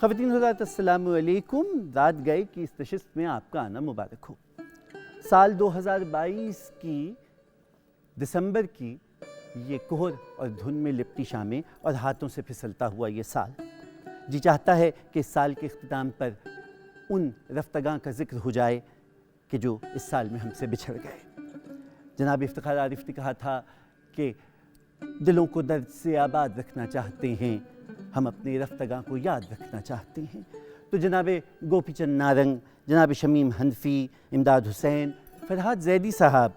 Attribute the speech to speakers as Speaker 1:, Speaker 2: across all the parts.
Speaker 1: خواتین حضرات السلام علیکم. رات گئے کی اس نشست میں آپ کا آنا مبارک ہو. سال 2022 کی دسمبر کی یہ کوہر اور دھن میں لپٹی شامیں اور ہاتھوں سے پھسلتا ہوا یہ سال جی چاہتا ہے کہ اس سال کے اختتام پر ان رفتگاں کا ذکر ہو جائے کہ جو اس سال میں ہم سے بچھڑ گئے. جناب افتخار عارف نے کہا تھا کہ دلوں کو درد سے آباد رکھنا چاہتے ہیں، ہم اپنے رفتگاں کو یاد رکھنا چاہتے ہیں. تو جناب گوپی چند نارنگ، جناب شمیم حنفی، امداد حسین، فرحات زیدی صاحب،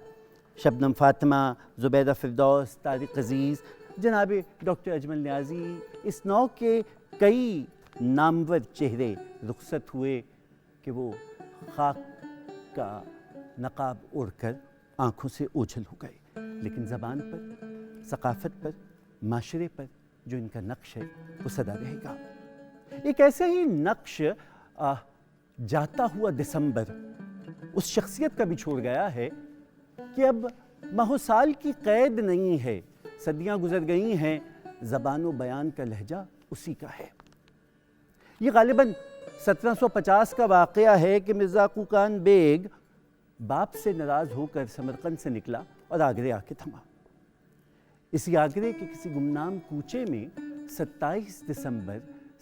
Speaker 1: شبنم فاطمہ، زبیدہ فردوس، طارق عزیز، جناب ڈاکٹر اجمل نیازی، اس نوع کے کئی نامور چہرے رخصت ہوئے کہ وہ خاک کا نقاب اوڑھ کر آنکھوں سے اوجھل ہو گئے. لیکن زبان پر، ثقافت پر، معاشرے پر جو ان کا نقش ہے وہ سدا رہے گا. ایک ایسا ہی نقش جاتا ہوا دسمبر اس شخصیت کا بھی چھوڑ گیا ہے کہ اب ماہ و سال کی قید نہیں ہے، صدیاں گزر گئی ہیں، زبان و بیان کا لہجہ اسی کا ہے. یہ غالباً 1750 کا واقعہ ہے کہ مرزا کوکان بیگ باپ سے ناراض ہو کر سمرقند سے نکلا اور آگرے آ کے تھما. اسی آگرے کے کسی گمنام کوچے میں 27 دسمبر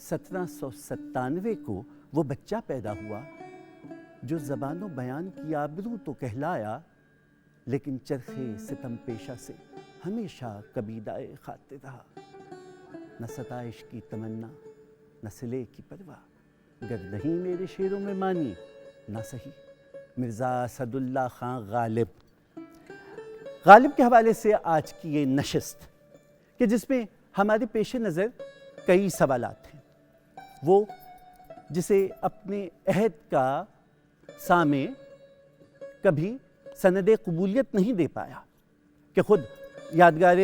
Speaker 1: 1797 کو وہ بچہ پیدا ہوا جو زبان و بیان کی آبرو تو کہلایا لیکن چرخے ستم پیشہ سے ہمیشہ کبیدائے خاطر رہا. نہ ستائش کی تمنا، نہ صلے کی پرواہ، گر نہیں میرے شعروں میں مانی نہ سہی. مرزا اسد اللہ خان غالب کے حوالے سے آج کی یہ نشست کہ جس میں ہمارے پیش نظر کئی سوالات ہیں. وہ جسے اپنے عہد کا سامع کبھی سند قبولیت نہیں دے پایا کہ خود یادگار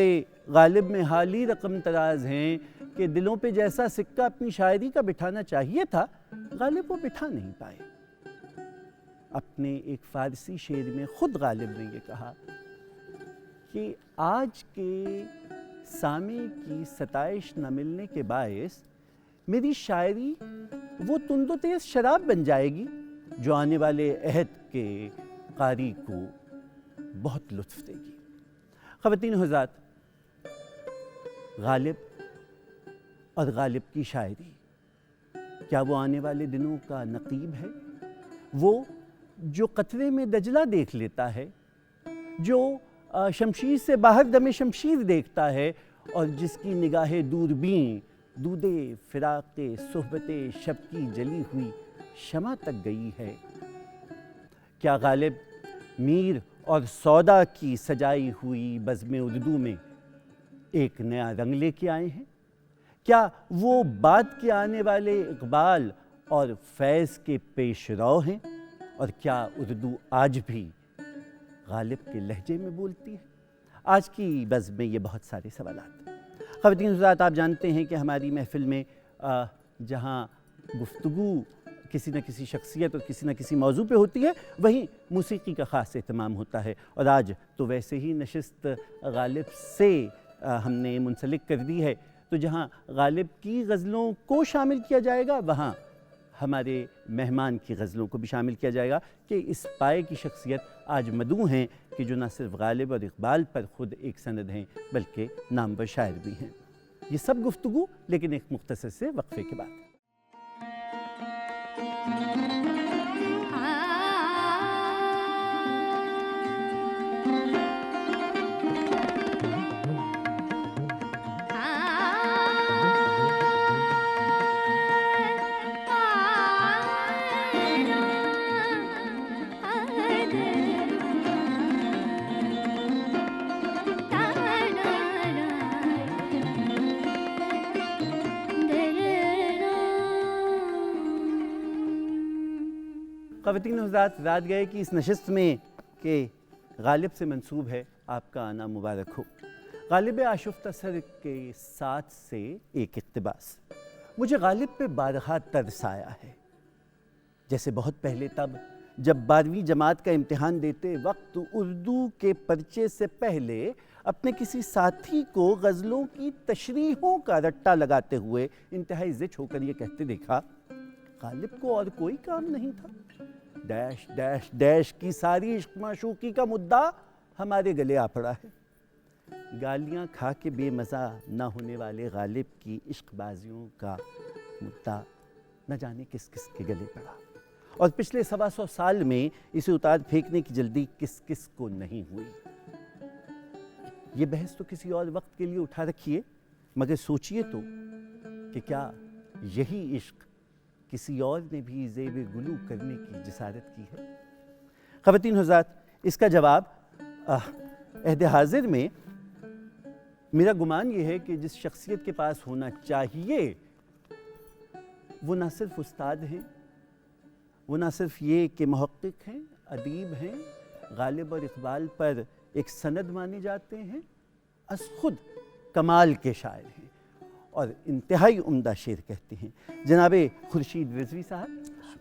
Speaker 1: غالب میں حالی رقم تراز ہیں کہ دلوں پہ جیسا سکہ اپنی شاعری کا بٹھانا چاہیے تھا غالب وہ بٹھا نہیں پائے. اپنے ایک فارسی شعر میں خود غالب نے یہ کہا کہ آج کے سامع کی ستائش نہ ملنے کے باعث میری شاعری وہ تند و تیز شراب بن جائے گی جو آنے والے عہد کے قاری کو بہت لطف دے گی. خواتین حضرات، غالب اور غالب کی شاعری کیا وہ آنے والے دنوں کا نقیب ہے؟ وہ جو قطرے میں دجلہ دیکھ لیتا ہے، جو شمشیر سے باہر دم شمشیر دیکھتا ہے اور جس کی نگاہ دوربین دودے فراق صحبت شب کی جلی ہوئی شمع تک گئی ہے، کیا غالب میر اور سودا کی سجائی ہوئی بزم اردو میں ایک نیا رنگ لے کے آئے ہیں؟ کیا وہ بعد کے آنے والے اقبال اور فیض کے پیش رو ہیں؟ اور کیا اردو آج بھی غالب کے لہجے میں بولتی ہے؟ آج کی بزم میں یہ بہت سارے سوالات. خواتین حضرات، آپ جانتے ہیں کہ ہماری محفل میں جہاں گفتگو کسی نہ کسی شخصیت اور کسی نہ کسی موضوع پہ ہوتی ہے وہیں موسیقی کا خاص اہتمام ہوتا ہے، اور آج تو ویسے ہی نشست غالب سے ہم نے منسلک کر دی ہے. تو جہاں غالب کی غزلوں کو شامل کیا جائے گا وہاں ہمارے مہمان کی غزلوں کو بھی شامل کیا جائے گا کہ اس پائے کی شخصیت آج مدعو ہیں کہ جو نہ صرف غالب اور اقبال پر خود ایک سند ہیں بلکہ نامور شاعر بھی ہیں. یہ سب گفتگو لیکن ایک مختصر سے وقفے کے بعد. خواتین حضرات، رات گئے کی اس نشست میں کہ غالب سے منسوب ہے آپ کا آنا مبارک ہو. غالب آشفتہ سر کے ساتھ سے ایک اقتباس. مجھے غالب پہ بارہا ترس آیا ہے، جیسے بہت پہلے تب جب 12ویں جماعت کا امتحان دیتے وقت اردو کے پرچے سے پہلے اپنے کسی ساتھی کو غزلوں کی تشریحوں کا رٹا لگاتے ہوئے انتہائی زچ ہو کر یہ کہتے دیکھا، غالب کو اور کوئی کام نہیں تھا، ڈیش ڈیش ڈیش کی ساری عشق معشوقی کا مدعا ہمارے گلے آ پڑا ہے۔ گالیاں کھا کے بے مزہ نہ ہونے والے غالب کی عشق بازیوں کا مدعا نہ جانے کس کس کے گلے پڑا، اور پچھلے 125 سال میں اسے اتار پھینکنے کی جلدی کس کس کو نہیں ہوئی۔ یہ بحث تو کسی اور وقت کے لیے اٹھا رکھیے، مگر سوچئے تو کہ کیا یہی عشق کسی اور نے بھی زیب گلو کرنے کی جسارت کی ہے؟ خواتین حضرات، اس کا جواب عہد حاضر میں میرا گمان یہ ہے کہ جس شخصیت کے پاس ہونا چاہیے وہ نہ صرف استاد ہیں، وہ نہ صرف یہ کہ محقق ہیں، ادیب ہیں، غالب اور اقبال پر ایک سند مانے جاتے ہیں، از خود کمال کے شاعر ہیں اور انتہائی عمدہ شعر کہتے ہیں۔ جناب خورشید رضوی صاحب،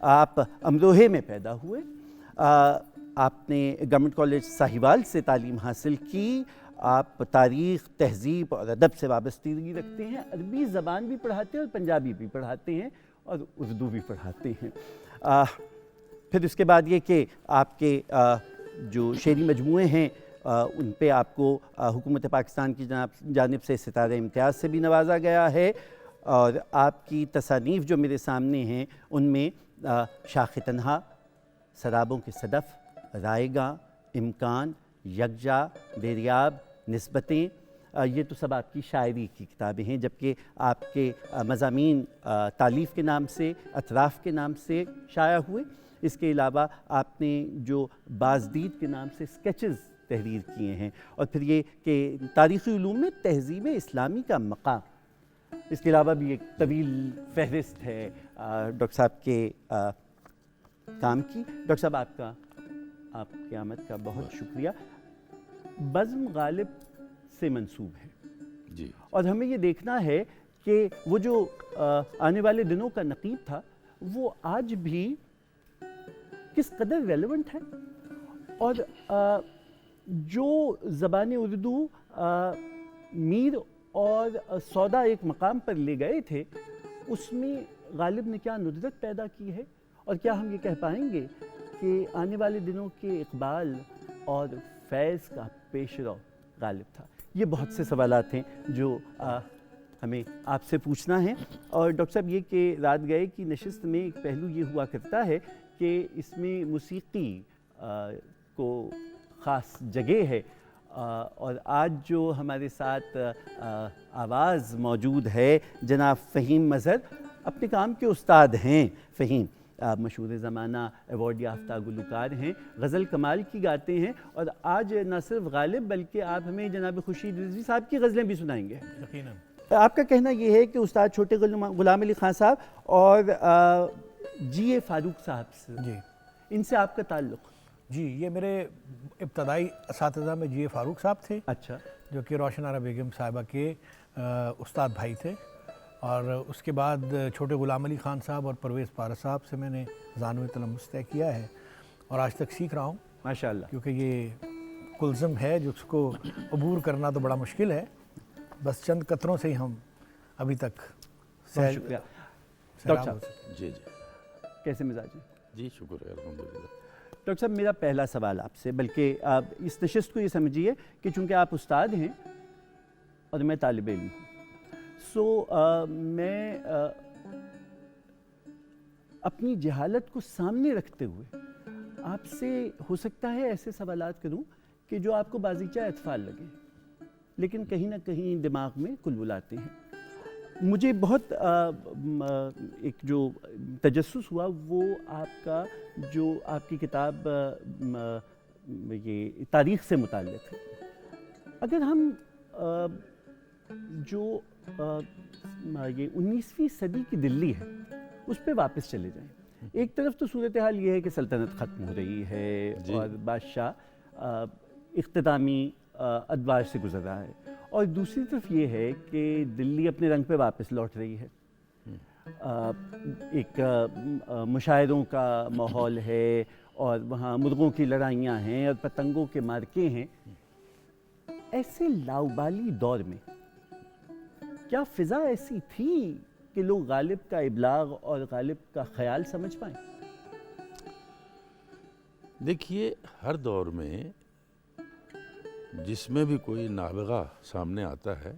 Speaker 1: آپ امروہے میں پیدا ہوئے، آپ نے گورنمنٹ کالج ساہیوال سے تعلیم حاصل کی، آپ تاریخ، تہذیب اور ادب سے وابستگی رکھتے ہیں، عربی زبان بھی پڑھاتے ہیں اور پنجابی بھی پڑھاتے ہیں اور اردو بھی پڑھاتے ہیں۔ پھر اس کے بعد یہ کہ آپ کے جو شعری مجموعے ہیں ان پہ آپ کو حکومت پاکستان کی جانب سے ستارہ امتیاز سے بھی نوازا گیا ہے، اور آپ کی تصانیف جو میرے سامنے ہیں ان میں شاخ تنہا، سرابوں کے صدف، رائے گاں، امکان، یکجا، دریاب، نسبتیں، یہ تو سب آپ کی شاعری کی کتابیں ہیں، جبکہ آپ کے مضامین تالیف کے نام سے، اطراف کے نام سے شائع ہوئے۔ اس کے علاوہ آپ نے جو بازدید کے نام سے سکیچز تحریر کیے ہیں، اور پھر یہ کہ تاریخی علوم میں تہذیب اسلامی کا مقام، اس کے علاوہ بھی ایک طویل فہرست ہے ڈاکٹر صاحب کے کام کی۔ ڈاکٹر صاحب آپ کی آمد کا بہت شکریہ۔ بزم غالب سے منسوب ہے
Speaker 2: جی،
Speaker 1: اور ہمیں یہ دیکھنا ہے کہ وہ جو آنے والے دنوں کا نقیب تھا وہ آج بھی کس قدر ریلیونٹ ہے، اور جو زبان اردو میر اور سودا ایک مقام پر لے گئے تھے، اس میں غالب نے کیا ندرت پیدا کی ہے، اور کیا ہم یہ کہہ پائیں گے کہ آنے والے دنوں کے اقبال اور فیض کا پیشرو غالب تھا؟ یہ بہت سے سوالات ہیں جو ہمیں آپ سے پوچھنا ہے، اور ڈاکٹر صاحب یہ کہ رات گئے کی نشست میں ایک پہلو یہ ہوا کرتا ہے کہ اس میں موسیقی کو خاص جگہ ہے، اور آج جو ہمارے ساتھ آواز موجود ہے جناب فہیم مظہر، اپنے کام کے استاد ہیں۔ فہیم مشہور زمانہ ایوارڈ یافتہ گلوکار ہیں، غزل کمال کی گاتے ہیں، اور آج نہ صرف غالب بلکہ آپ ہمیں جناب خورشید رضوی صاحب کی غزلیں بھی سنائیں گے۔
Speaker 3: یقیناً۔
Speaker 1: آپ کا کہنا یہ ہے کہ استاد چھوٹے غلام علی خان صاحب اور جی اے فاروق صاحب سے،
Speaker 3: جی
Speaker 1: ان سے آپ کا تعلق؟
Speaker 3: جی، یہ میرے ابتدائی اساتذہ میں جی اے فاروق صاحب تھے،
Speaker 1: اچھا،
Speaker 3: جو کہ روشن آرا بیگم صاحبہ کے استاد بھائی تھے، اور اس کے بعد چھوٹے غلام علی خان صاحب اور پرویز پارس صاحب سے میں نے ذانوِ تلمس طے کیا ہے، اور آج تک سیکھ رہا ہوں
Speaker 1: ماشاءاللہ،
Speaker 3: کیونکہ یہ کلزم ہے جس کو عبور کرنا تو بڑا مشکل ہے، بس چند قطروں سے ہی ہم ابھی تک
Speaker 1: بہت شکریہ۔ ڈاکٹر صاحب
Speaker 2: جی
Speaker 1: کیسے مزاج ہیں؟
Speaker 2: جی، شکر ہے الحمدللہ۔
Speaker 1: ڈاکٹر صاحب میرا پہلا سوال آپ سے، بلکہ آپ اس نشست کو یہ سمجھیے کہ چونکہ آپ استاد ہیں اور میں طالب علم ہوں، میں اپنی جہالت کو سامنے رکھتے ہوئے آپ سے ہو سکتا ہے ایسے سوالات کروں کہ جو آپ کو بازیچہ اطفال لگے، لیکن کہیں نہ کہیں دماغ میں کلبلاتے ہیں۔ مجھے بہت ایک جو تجسس ہوا وہ آپ کا جو آپ کی کتاب یہ تاریخ سے متعلق ہے۔ اگر ہم جو یہ 19ویں صدی کی دلی ہے اس پہ واپس چلے جائیں، ایک طرف تو صورتحال یہ ہے کہ سلطنت ختم ہو رہی ہے اور بادشاہ اختتامی ادوار سے گزر رہا ہے، اور دوسری طرف یہ ہے کہ دلی اپنے رنگ پہ واپس لوٹ رہی ہے، ایک مشاعروں کا ماحول ہے اور وہاں مرغوں کی لڑائیاں ہیں اور پتنگوں کے مارکے ہیں، ایسے لاؤبالی دور میں کیا فضا ایسی تھی کہ لوگ غالب کا ابلاغ اور غالب کا خیال سمجھ پائیں؟
Speaker 2: دیکھیے، ہر دور میں جس میں بھی کوئی نابغہ سامنے آتا ہے،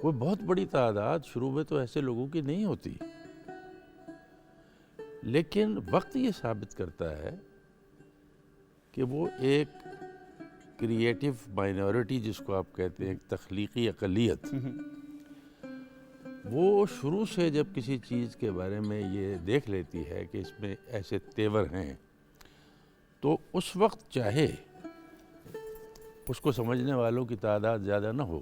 Speaker 2: وہ بہت بڑی تعداد شروع میں تو ایسے لوگوں کی نہیں ہوتی، لیکن وقت یہ ثابت کرتا ہے کہ وہ ایک کریٹیو مائنورٹی جس کو آپ کہتے ہیں، ایک تخلیقی اقلیت، وہ شروع سے جب کسی چیز کے بارے میں یہ دیکھ لیتی ہے کہ اس میں ایسے تیور ہیں، تو اس وقت چاہے اس کو سمجھنے والوں کی تعداد زیادہ نہ ہو،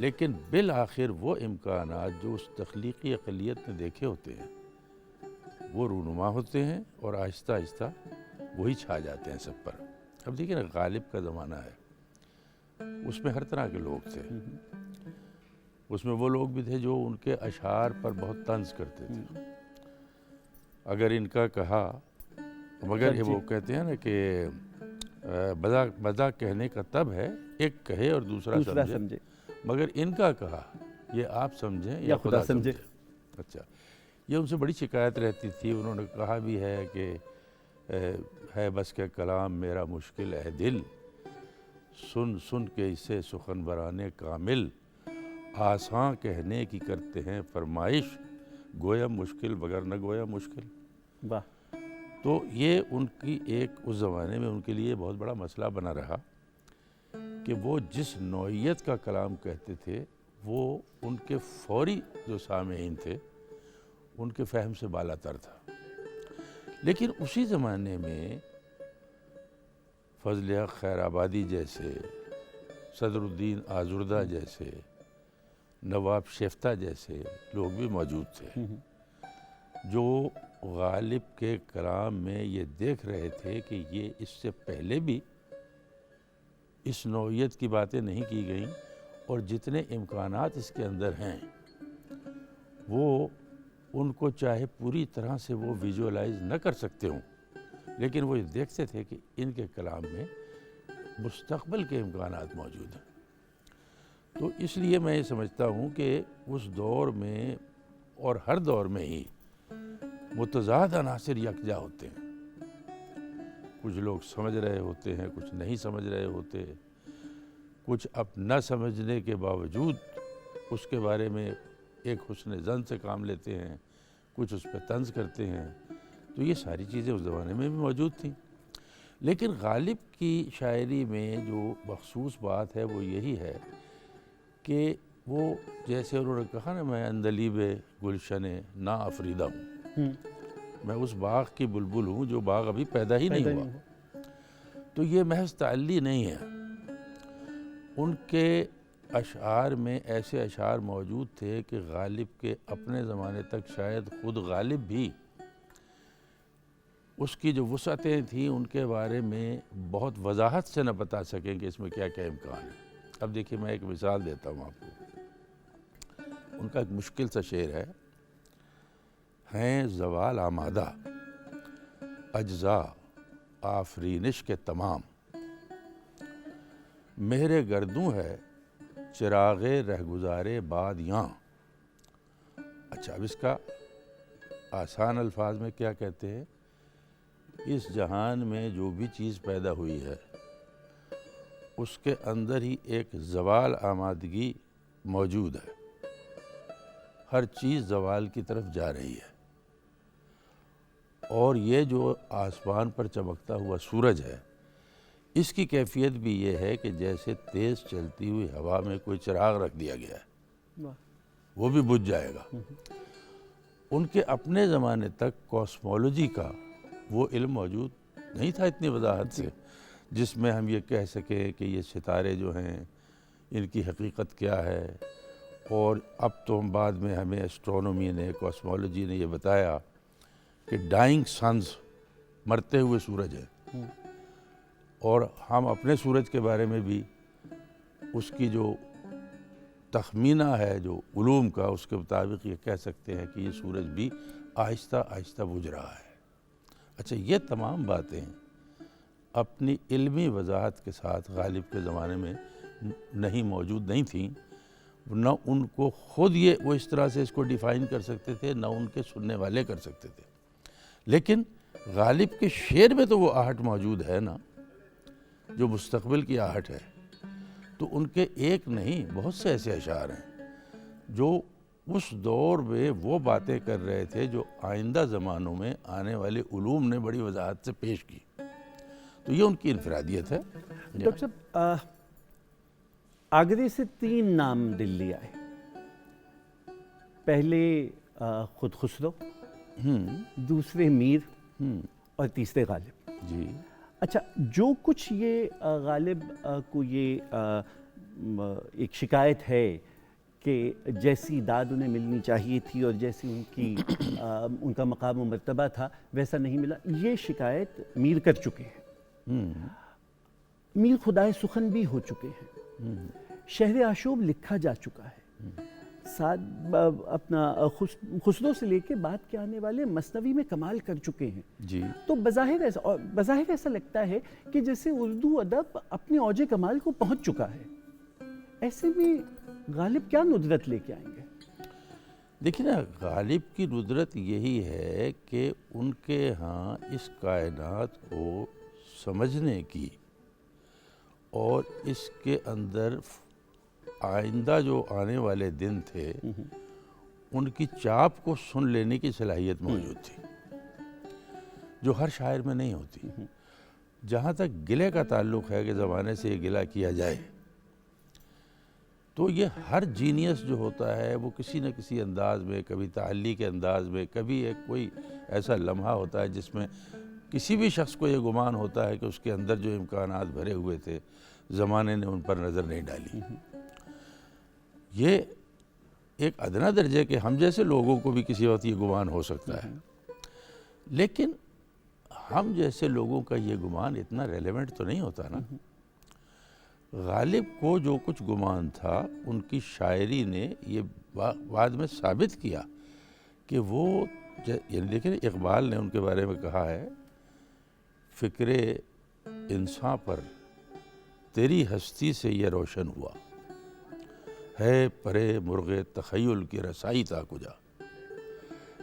Speaker 2: لیکن بالآخر وہ امکانات جو اس تخلیقی اقلیت نے دیکھے ہوتے ہیں وہ رونما ہوتے ہیں اور آہستہ آہستہ وہی چھا جاتے ہیں سب پر۔ اب دیکھیں نا، غالب کا زمانہ ہے، اس میں ہر طرح کے لوگ تھے، اس میں وہ لوگ بھی تھے جو ان کے اشعار پر بہت طنز کرتے تھے۔ اگر ان کا کہا، مگر وہ کہتے ہیں نا کہ مزاح کہنے کا تب ہے، ایک کہے اور دوسرا سمجھے، مگر ان کا کہا یہ آپ سمجھیں یا خدا سمجھے۔ اچھا، یہ ان سے بڑی شکایت رہتی تھی۔ انہوں نے کہا بھی ہے کہ ہے بس کہ کلام میرا مشکل ہے دل، سن سن کے اسے سخن برانے کامل، آساں کہنے کی کرتے ہیں فرمائش، گویا مشکل بگر نہ گویا مشکل۔
Speaker 1: واہ!
Speaker 2: تو یہ ان کی ایک اس زمانے میں ان کے لیے بہت بڑا مسئلہ بنا رہا کہ وہ جس نوعیت کا کلام کہتے تھے وہ ان کے فوری جو سامعین تھے ان کے فہم سے بالا تر تھا۔ لیکن اسی زمانے میں فضل حق خیر آبادی جیسے، صدر الدین آزردہ جیسے، نواب شیفتہ جیسے لوگ بھی موجود تھے جو غالب کے کلام میں یہ دیکھ رہے تھے کہ یہ اس سے پہلے بھی اس نوعیت کی باتیں نہیں کی گئیں، اور جتنے امکانات اس کے اندر ہیں وہ ان کو چاہے پوری طرح سے وہ ویژولائز نہ کر سکتے ہوں، لیکن وہ یہ دیکھتے تھے کہ ان کے کلام میں مستقبل کے امکانات موجود ہیں۔ تو اس لیے میں یہ سمجھتا ہوں کہ اس دور میں اور ہر دور میں ہی متضاد عناصر یکجا ہوتے ہیں، کچھ لوگ سمجھ رہے ہوتے ہیں، کچھ نہیں سمجھ رہے ہوتے، کچھ اب نہ سمجھنے کے باوجود اس کے بارے میں ایک حسن ظن سے کام لیتے ہیں، کچھ اس پہ طنز کرتے ہیں۔ تو یہ ساری چیزیں اس زمانے میں بھی موجود تھیں، لیکن غالب کی شاعری میں جو مخصوص بات ہے وہ یہی ہے کہ وہ جیسے انہوں نے کہا نا، میں اندلیب گلشن نا افریدہ ہوں، میں اس باغ کی بلبل ہوں جو باغ ابھی پیدا ہی نہیں ہوا۔ تو یہ محض تعلی نہیں ہے، ان کے اشعار میں ایسے اشعار موجود تھے کہ غالب کے اپنے زمانے تک شاید خود غالب بھی اس کی جو وسعتیں تھیں ان کے بارے میں بہت وضاحت سے نہ بتا سکیں کہ اس میں کیا کیا امکان ہے۔ اب دیکھیے، میں ایک مثال دیتا ہوں آپ کو۔ ان کا ایک مشکل سا شعر ہے، ہیں زوال آمادہ اجزا آفرینش کے تمام، مہر گردوں ہے چراغ رہگزارے باد یاں۔ اچھا، اب اس کا آسان الفاظ میں کیا کہتے ہیں؟ اس جہان میں جو بھی چیز پیدا ہوئی ہے اس کے اندر ہی ایک زوال آمادگی موجود ہے، ہر چیز زوال کی طرف جا رہی ہے، اور یہ جو آسمان پر چمکتا ہوا سورج ہے اس کی کیفیت بھی یہ ہے کہ جیسے تیز چلتی ہوئی ہوا میں کوئی چراغ رکھ دیا گیا ہے، وہ بھی بجھ جائے گا۔ ان کے اپنے زمانے تک کاسمولوجی کا وہ علم موجود نہیں تھا اتنی وضاحت سے جس میں ہم یہ کہہ سکیں کہ یہ ستارے جو ہیں ان کی حقیقت کیا ہے۔ اور اب تو بعد میں ہمیں ایسٹرونومی نے، کاسمولوجی نے یہ بتایا کہ ڈائنگ سنز، مرتے ہوئے سورج ہے، اور ہم اپنے سورج کے بارے میں بھی اس کی جو تخمینہ ہے جو علوم کا، اس کے مطابق یہ کہہ سکتے ہیں کہ یہ سورج بھی آہستہ آہستہ بجھ رہا ہے۔ اچھا یہ تمام باتیں اپنی علمی وضاحت کے ساتھ غالب کے زمانے میں نہیں موجود نہیں تھیں، نہ ان کو خود وہ اس طرح سے اس کو ڈیفائن کر سکتے تھے، نہ ان کے سننے والے کر سکتے تھے، لیکن غالب کے شعر میں تو وہ آہٹ موجود ہے نا، جو مستقبل کی آہٹ ہے۔ تو ان کے ایک نہیں بہت سے ایسے اشعار ہیں جو اس دور میں وہ باتیں کر رہے تھے جو آئندہ زمانوں میں آنے والے علوم نے بڑی وضاحت سے پیش کی، تو یہ ان کی انفرادیت ہے۔
Speaker 1: ڈاکٹر صاحب، آگرے سے 3 نام دلی آئے، پہلے خود خسرو، دوسرے میر اور تیسرے غالب۔
Speaker 2: جی
Speaker 1: اچھا، جو کچھ یہ غالب کو یہ ایک شکایت ہے کہ جیسی داد انہیں ملنی چاہیے تھی اور جیسی ان کا مقام و مرتبہ تھا ویسا نہیں ملا، یہ شکایت میر کر چکے ہیں۔ میر خدائے سخن بھی ہو چکے ہیں، شہر آشوب لکھا جا چکا ہے، ساتھ اپنا خسرو سے لے کے بعد کے آنے والے مثنوی میں کمال کر چکے ہیں۔
Speaker 2: جی
Speaker 1: تو بظاہر ایسا لگتا ہے کہ جیسے اردو ادب اپنے اوج کمال کو پہنچ چکا ہے، ایسے میں غالب کیا ندرت لے کے آئیں گے؟
Speaker 2: دیکھیں نا، غالب کی ندرت یہی ہے کہ ان کے ہاں اس کائنات کو سمجھنے کی اور اس کے اندر آئندہ جو آنے والے دن تھے ان کی چاپ کو سن لینے کی صلاحیت موجود تھی، جو ہر شاعر میں نہیں ہوتی۔ جہاں تک گلے کا تعلق ہے کہ زمانے سے یہ گلہ کیا جائے، تو یہ ہر جینیس جو ہوتا ہے وہ کسی نہ کسی انداز میں، کبھی تعلی کے انداز میں، کبھی ایک کوئی ایسا لمحہ ہوتا ہے جس میں کسی بھی شخص کو یہ گمان ہوتا ہے کہ اس کے اندر جو امکانات بھرے ہوئے تھے زمانے نے ان پر نظر نہیں ڈالی۔ یہ ایک ادنا درجے کہ ہم جیسے لوگوں کو بھی کسی وقت یہ گمان ہو سکتا ہے، لیکن ہم جیسے لوگوں کا یہ گمان اتنا ریلیونٹ تو نہیں ہوتا نا۔ غالب کو جو کچھ گمان تھا ان کی شاعری نے یہ بعد میں ثابت کیا کہ وہ یعنی دیکھیں اقبال نے ان کے بارے میں کہا ہے، فکر انسان پر تیری ہستی سے یہ روشن ہوا، ہے پرے مرغ تخیل کی رسائی تا کجا،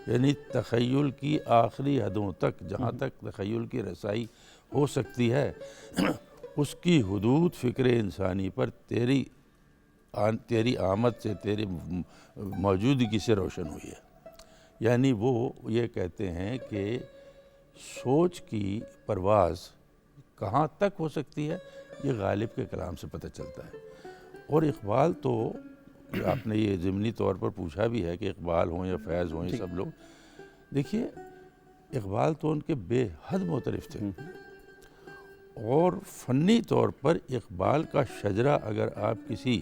Speaker 2: یعنی تخیل کی آخری حدوں تک، جہاں تک تخیل کی رسائی ہو سکتی ہے اس کی حدود فکر انسانی پر تیری آمد سے، تیری موجودگی سے روشن ہوئی ہے۔ یعنی وہ یہ کہتے ہیں کہ سوچ کی پرواز کہاں تک ہو سکتی ہے یہ غالب کے کلام سے پتہ چلتا ہے۔ اور اقبال تو آپ نے یہ ضمنی طور پر پوچھا بھی ہے کہ اقبال ہوں یا فیض ہوں، یہ سب لوگ، دیکھیے اقبال تو ان کے بے حد معترف تھے، اور فنی طور پر اقبال کا شجرہ اگر آپ کسی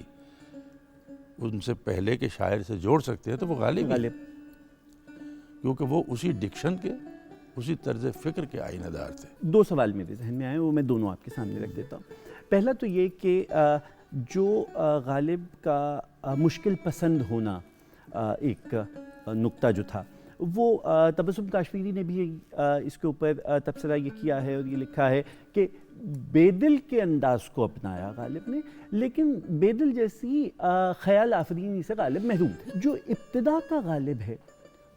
Speaker 2: ان سے پہلے کے شاعر سے جوڑ سکتے ہیں تو وہ غالب ہی، کیونکہ وہ اسی ڈکشن کے، اسی طرز فکر کے آئینہ دار تھے۔
Speaker 1: 2 سوال میرے ذہن میں آئے، وہ میں دونوں آپ کے سامنے رکھ دیتا ہوں۔ پہلا تو یہ کہ جو غالب کا مشکل پسند ہونا ایک نقطہ جو تھا، وہ تبسم کاشمیری نے بھی اس کے اوپر تبصرہ یہ کیا ہے اور یہ لکھا ہے کہ بے دل کے انداز کو اپنایا غالب نے، لیکن بے دل جیسی خیال آفرینی سے غالب محروم تھے۔ جو ابتدا کا غالب ہے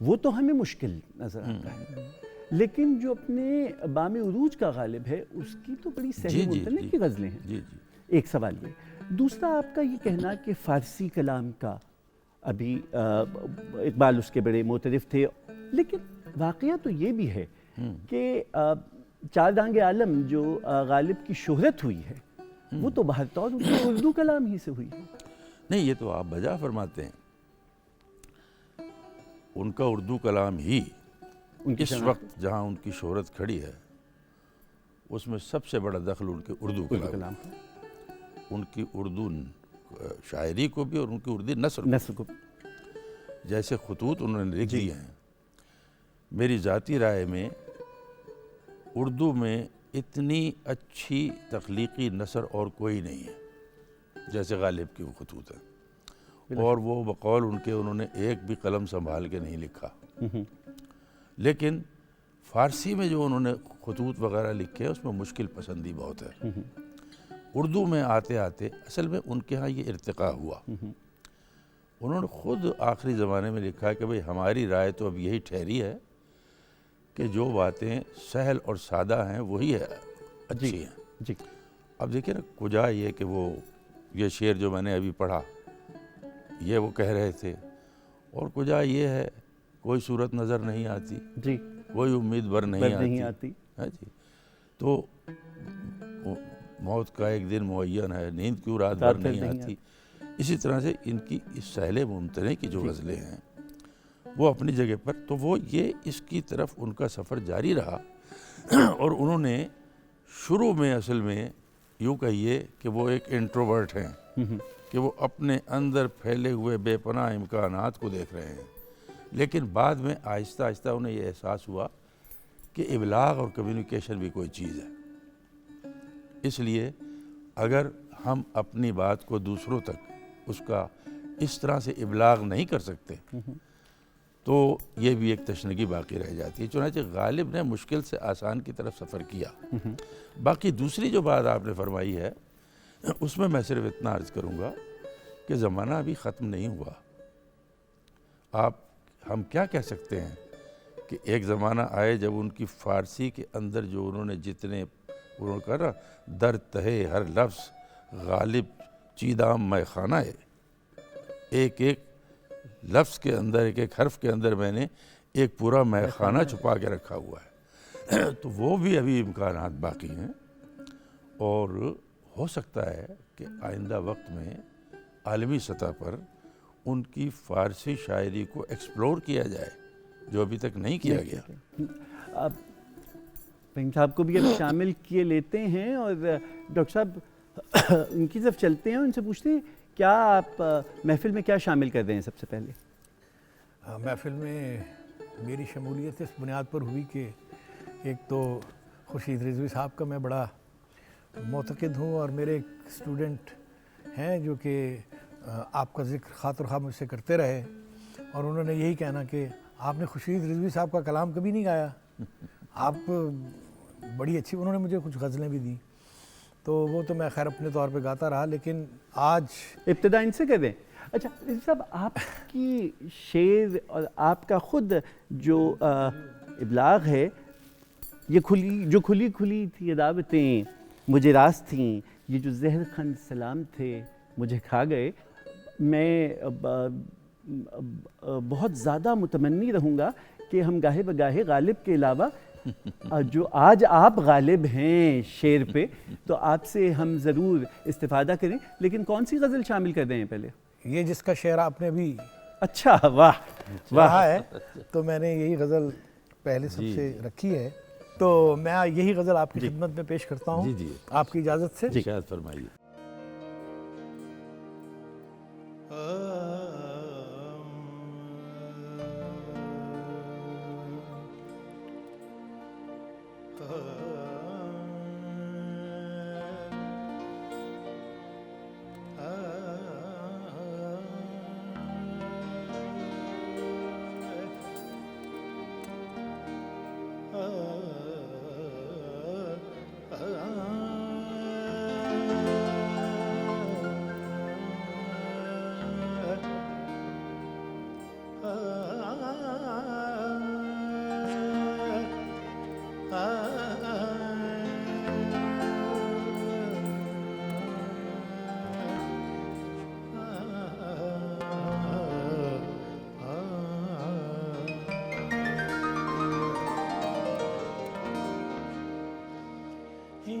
Speaker 1: وہ تو ہمیں مشکل نظر آتا ہے، لیکن جو اپنے بام عروج کا غالب ہے اس کی تو بڑی سہل ممتنع کی غزلیں ہیں۔ ایک سوال یہ۔ دوسرا آپ کا یہ کہنا کہ فارسی کلام کا ابھی اقبال اس کے بڑے معترف تھے، لیکن واقعہ تو یہ بھی ہے کہ چار دانگ عالم جو غالب کی شہرت ہوئی ہے وہ تو بہر طور ان کے اردو کلام ہی سے ہوئی ہے۔
Speaker 2: نہیں، یہ تو آپ بجا فرماتے ہیں، ان کا اردو کلام ہی اس وقت جہاں ان کی شہرت کھڑی ہے اس میں سب سے بڑا دخل ان کے اردو کلام، ان کی اردو شاعری کو بھی اور ان کی اردو نثر کو، جیسے خطوط انہوں نے لکھ دیے ہیں۔ میری ذاتی رائے میں اردو میں اتنی اچھی تخلیقی نثر اور کوئی نہیں ہے جیسے غالب کی وہ خطوط ہیں، اور وہ بقول ان کے انہوں نے ایک بھی قلم سنبھال کے نہیں لکھا، لیکن فارسی میں جو انہوں نے خطوط وغیرہ لکھے ہیں اس میں مشکل پسندی بہت ہے. اردو میں آتے آتے اصل میں ان کے ہاں یہ ارتقاء ہوا. انہوں نے خود آخری زمانے میں لکھا ہے کہ بھئی ہماری رائے تو اب یہی ٹھہری ہے کہ جو باتیں سہل اور سادہ ہیں وہی ہے اچھی ہیں.
Speaker 1: جی
Speaker 2: اب دیکھیں نا کجا یہ کہ وہ یہ شعر جو میں نے ابھی پڑھا یہ وہ کہہ رہے تھے، اور کجا یہ ہے کوئی صورت نظر نہیں آتی،
Speaker 1: جی
Speaker 2: کوئی امید بر نہیں آتی. ہاں جی. تو موت کا ایک دن معین ہے، نیند کیوں رات بھر نہیں آتی. اسی طرح سے ان کی اس سہل ممتنع کی جو غزلیں ہیں وہ اپنی جگہ پر، تو وہ یہ اس کی طرف ان کا سفر جاری رہا. اور انہوں نے شروع میں اصل میں یوں کہیے کہ وہ ایک انٹروورٹ ہیں کہ وہ اپنے اندر پھیلے ہوئے بے پناہ امکانات کو دیکھ رہے ہیں، لیکن بعد میں آہستہ آہستہ انہیں یہ احساس ہوا کہ ابلاغ اور کمیونیکیشن بھی کوئی چیز ہے. اس لیے اگر ہم اپنی بات کو دوسروں تک اس کا اس طرح سے ابلاغ نہیں کر سکتے تو یہ بھی ایک تشنگی باقی رہ جاتی ہے. چنانچہ غالب نے مشکل سے آسان کی طرف سفر کیا. باقی دوسری جو بات آپ نے فرمائی ہے اس میں صرف اتنا عرض کروں گا کہ زمانہ ابھی ختم نہیں ہوا. ہم کیا کہہ سکتے ہیں کہ ایک زمانہ آئے جب ان کی فارسی کے اندر جو انہوں نے جتنے انہوں نے کہا نا در تہے ہر لفظ غالب چیدام میں خانہ ہے، ایک ایک لفظ کے اندر ایک ایک حرف کے اندر میں نے ایک پورا میں خانہ چھپا کے رکھا ہوا ہے. تو وہ بھی ابھی امکانات باقی ہیں، اور ہو سکتا ہے کہ آئندہ وقت میں عالمی سطح پر ان کی فارسی شاعری کو ایکسپلور کیا جائے جو ابھی تک نہیں کیا گیا.
Speaker 1: آپ فہیم صاحب کو بھی اب شامل کیے لیتے ہیں، اور ڈاکٹر صاحب ان کی طرف چلتے ہیں، ان سے پوچھتے ہیں کیا آپ محفل میں کیا شامل کر رہے ہیں. سب سے پہلے
Speaker 3: محفل میں میری شمولیت اس بنیاد پر ہوئی کہ ایک تو خورشید رضوی صاحب کا میں بڑا معتقد ہوں، اور میرے ایک اسٹوڈنٹ ہیں جو کہ آپ کا ذکر خاطر خواہ مجھ سے کرتے رہے، اور انہوں نے یہی کہنا کہ آپ نے خورشید رضوی صاحب کا کلام کبھی نہیں گایا. آپ بڑی اچھی، انہوں نے مجھے کچھ غزلیں بھی دیں، تو وہ تو میں خیر اپنے طور پہ گاتا رہا، لیکن آج
Speaker 1: ابتدا ان سے کر دیں. اچھا صاحب، آپ کی شعر اور آپ کا خود جو ابلاغ ہے، یہ کھلی تھی یہ دعوتیں مجھے راست تھیں، یہ جو زہر خند سلام تھے مجھے کھا گئے. میں بہت زیادہ متمنی رہوں گا کہ ہم گاہے بگاہے غالب کے علاوہ جو آج آپ غالب ہیں شعر پہ، تو آپ سے ہم ضرور استفادہ کریں. لیکن کون سی غزل شامل کر دیں پہلے؟
Speaker 3: یہ جس کا شعر آپ نے ابھی
Speaker 1: اچھا واہ
Speaker 3: رہا ہے، تو میں نے یہی غزل پہلے سب سے رکھی ہے، تو میں یہی غزل آپ کی خدمت میں پیش کرتا ہوں آپ کی اجازت سے.
Speaker 2: شاید فرمائیے.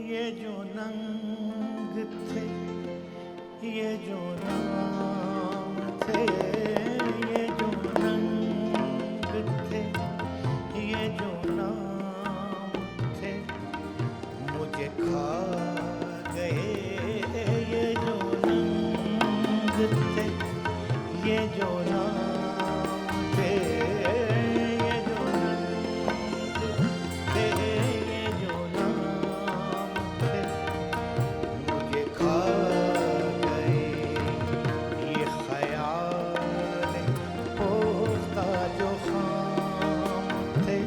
Speaker 4: یہ جو ننگ تھے، یہ جو نام تھے، یہ جو ننگ تھے، یہ جو نام تھے، مجھے کھا گئے. یہ جو ننگ تھے، یہ جو نام تھے، یہ جو ننگ تھے، یہ جو نام تھے، مجھے کھا گئے. یہ خیال پوختہ جو خام تھے،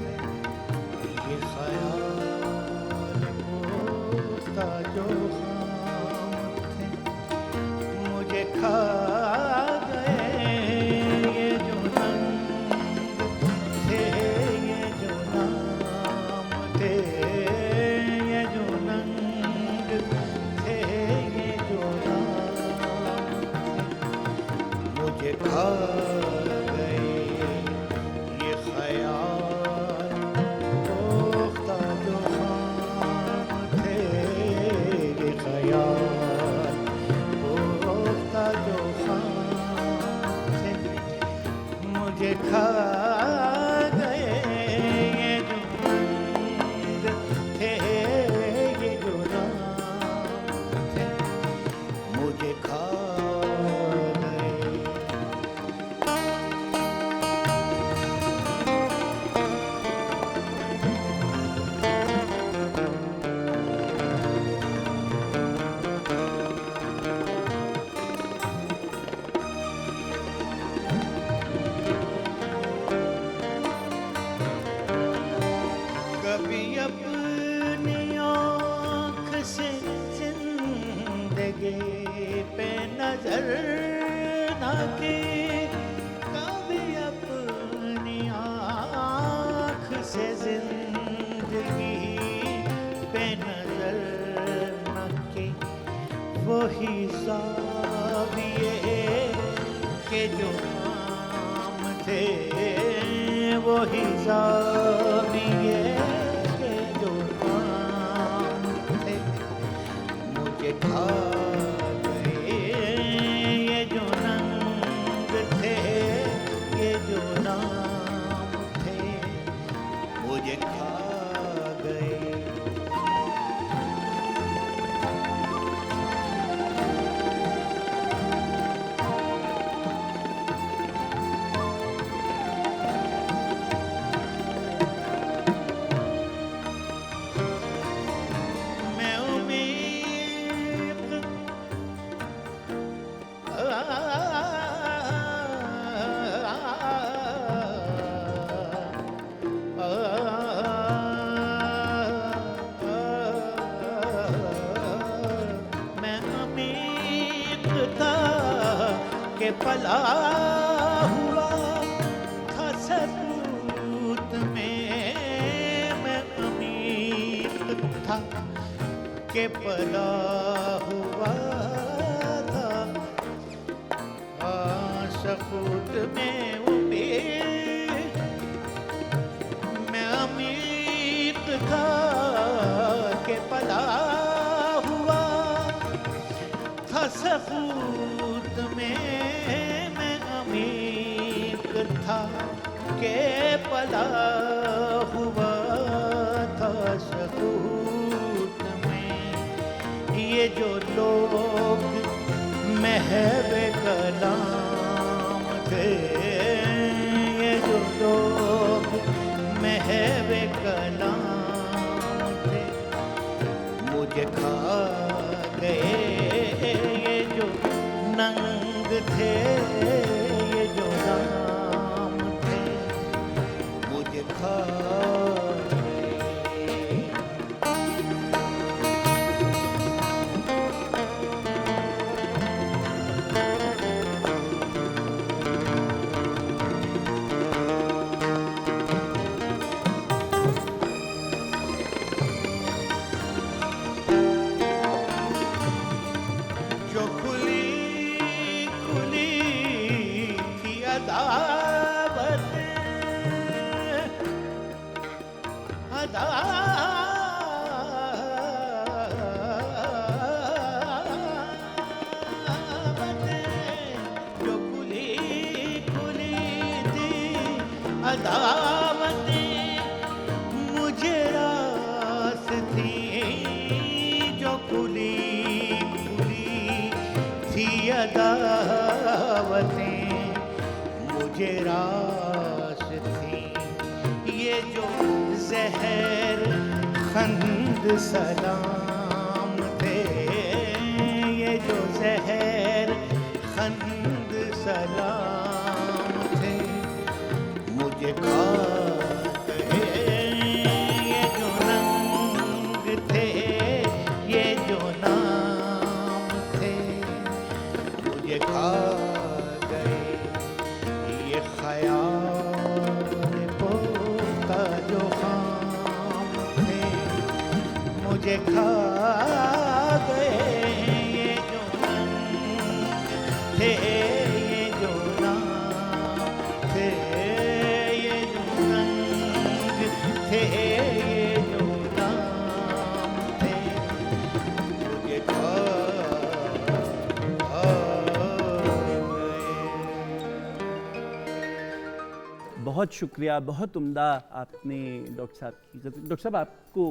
Speaker 4: کھا گئے یہ خیال پختہ جو خام تھے، یہ خیال پختہ جو خام تھے، مجھے کھا گئے یہ جو رنگ تھے، یہ جو نام تھے، مجھے کھا گئے۔ کبھی اپنی آنکھ سے زندگی پہ نظر نہ کی، کبھی اپنی آنکھ سے زندگی پہ نظر نہ کی، وہی زاویے کے جو عام تھے، وہی زاویے کے جو عام تھے، مجھے کھا گئے یہ جو رنگ تھے، یہ جو نام تھے، مجھے کھا گئے۔ میں امید میں امید تھا کہ پلا ہوا تھا ثبوت میں، میں امید تھا کہ پلا ہوا تھا سکوت میں، امید میں امید تھا کہ پلا ہوا تھا سکوت میں، میں امید تھا کہ پلا ہوا تھا سکوت میں، یہ جو لوگ محب کلام تھے، یہ جو لوگ محب کلام تھے، مجھے کھا گئے یہ جو ننگ تھے، یہ جو نام تھے، مجھے کھا گئے۔ جو کھلی کھلی تھی عداوت، جو کھلی کھلی تھی عداوتیں، مجھے راس تھی، جو کھلی کھلی تھی عداوتیں، مجھے راس تھی، یہ جو زہر خند سلام تھے، یہ جو زہر خند سلام تھے، مجھے کھا گئے یہ جو رنگ تھے، یہ جو نام تھے، مجھے کھا گئے یہ خیال پختہ جو خام تھے، مجھے کھا گئے یہ جو رنگ تھے، یہ جو نام
Speaker 1: بہت شکریہ، بہت عمدہ آپ نے ڈاکٹر صاحب کی. ڈاکٹر صاحب آپ کو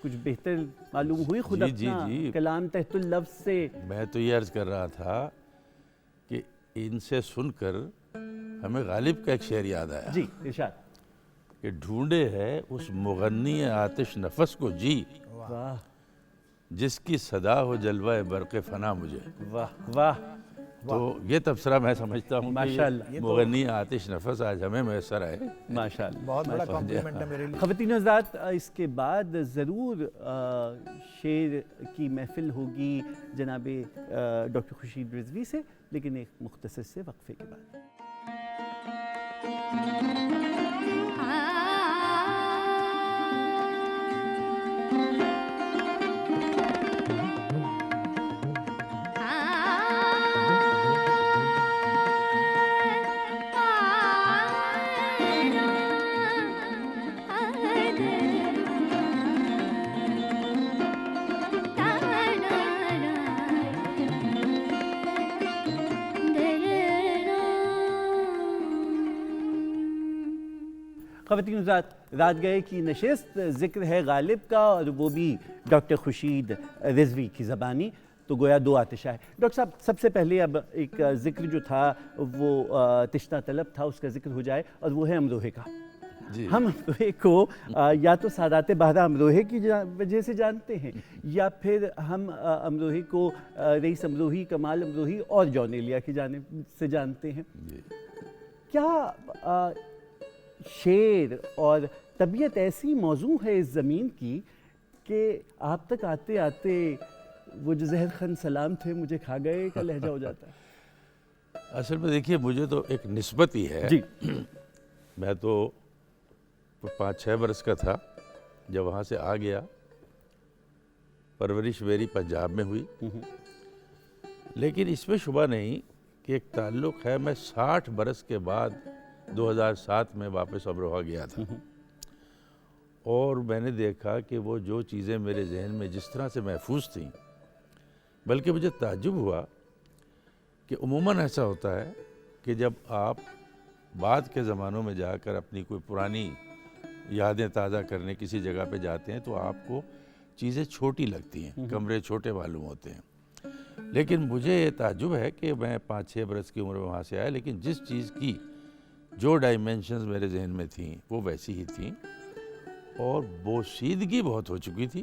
Speaker 1: کچھ بہتر معلوم ہوئی خود اپنا کلام تحت اللفظ سے؟
Speaker 2: میں تو یہ عرض کر رہا تھا کہ ان سے سن کر ہمیں غالب کا ایک شعر یاد آیا.
Speaker 1: جی ارشاد.
Speaker 2: کہ ڈھونڈے ہے اس مغنی آتش نفس کو جی،
Speaker 1: واہ
Speaker 2: جس کی صدا ہو جلوہ برق فنا مجھے.
Speaker 1: واہ واہ.
Speaker 2: تو یہ تبصرہ میں سمجھتا ہوں کہ
Speaker 1: ماشاءاللہ.
Speaker 2: یہ مغنی آتش نفس آج ہمیں میسر آئے.
Speaker 1: ماشاءاللہ.
Speaker 3: بہت بڑا کمپلیمنٹ ہے میرے لیے.
Speaker 1: خواتین و حضرات، اس کے بعد ضرور شعر کی محفل ہوگی جناب ڈاکٹر خورشید رضوی سے، لیکن ایک مختصر سے وقفے کے بعد. خواتین حضرات، رات گئے کی نشست ذکر ہے غالب کا، اور وہ بھی ڈاکٹر خورشید رضوی کی زبانی. تو گویا دو آتشہ ہے. ڈاکٹر صاحب سب سے پہلے اب ایک ذکر جو تھا وہ تشنہ طلب تھا، اس کا ذکر ہو جائے، اور وہ ہے امروہے کا. ہم امروہے کو یا تو سادات بہرہ امروہے کی وجہ سے جانتے ہیں، یا پھر ہم امروہے کو رئیس امروہی، کمال امروہی اور جون ایلیا کی جانب سے جانتے ہیں. کیا شعر اور طبیعت ایسی موضوع ہے اس زمین کی کہ آپ تک آتے آتے وہ جو زہر خن سلام تھے مجھے کھا گئے کا لہجہ ہو جاتا ہے؟
Speaker 2: اصل میں دیکھیے، مجھے تو ایک نسبت ہی ہے.
Speaker 1: جی.
Speaker 2: میں تو 5-6 برس کا تھا جب وہاں سے آ گیا. پرورش میری پنجاب میں ہوئی، لیکن اس میں شبہ نہیں کہ ایک تعلق ہے. میں 60 برس کے بعد 2007 میں واپس امروہہ گیا تھا، اور میں نے دیکھا کہ وہ جو چیزیں میرے ذہن میں جس طرح سے محفوظ تھیں، بلکہ مجھے تعجب ہوا کہ عموماً ایسا ہوتا ہے کہ جب آپ بعد کے زمانوں میں جا کر اپنی کوئی پرانی یادیں تازہ کرنے کسی جگہ پہ جاتے ہیں تو آپ کو چیزیں چھوٹی لگتی ہیں، کمرے چھوٹے معلوم ہوتے ہیں. لیکن مجھے یہ تعجب ہے کہ میں 5-6 برس کی عمر میں وہاں سے آیا، لیکن جس چیز کی جو ڈائمینشنز میرے ذہن میں تھیں وہ ویسی ہی تھیں، اور بوسیدگی بہت ہو چکی تھی،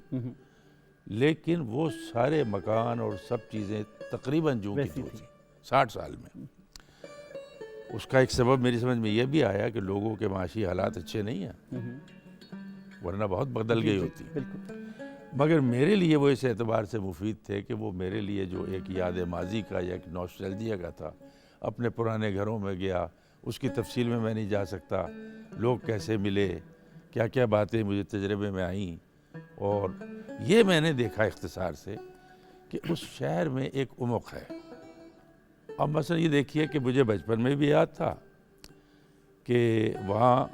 Speaker 2: لیکن وہ سارے مکان اور سب چیزیں تقریباً جو کی تھی 60 سال میں. اس کا ایک سبب میری سمجھ میں یہ بھی آیا کہ لوگوں کے معاشی حالات اچھے نہیں ہیں، ورنہ بہت بدل گئی ہوتی. مگر میرے لیے وہ اس اعتبار سے مفید تھے کہ وہ میرے لیے جو ایک یاد ماضی کا یا ایک نوسٹیلجیا کا تھا. اپنے پرانے گھروں میں گیا، اس کی تفصیل میں نہیں جا سکتا. لوگ کیسے ملے، کیا کیا باتیں مجھے تجربے میں آئیں، اور یہ میں نے دیکھا اختصار سے کہ اس شہر میں ایک عمق ہے. اب مثلا یہ دیکھیے کہ مجھے بچپن میں بھی یاد تھا کہ وہاں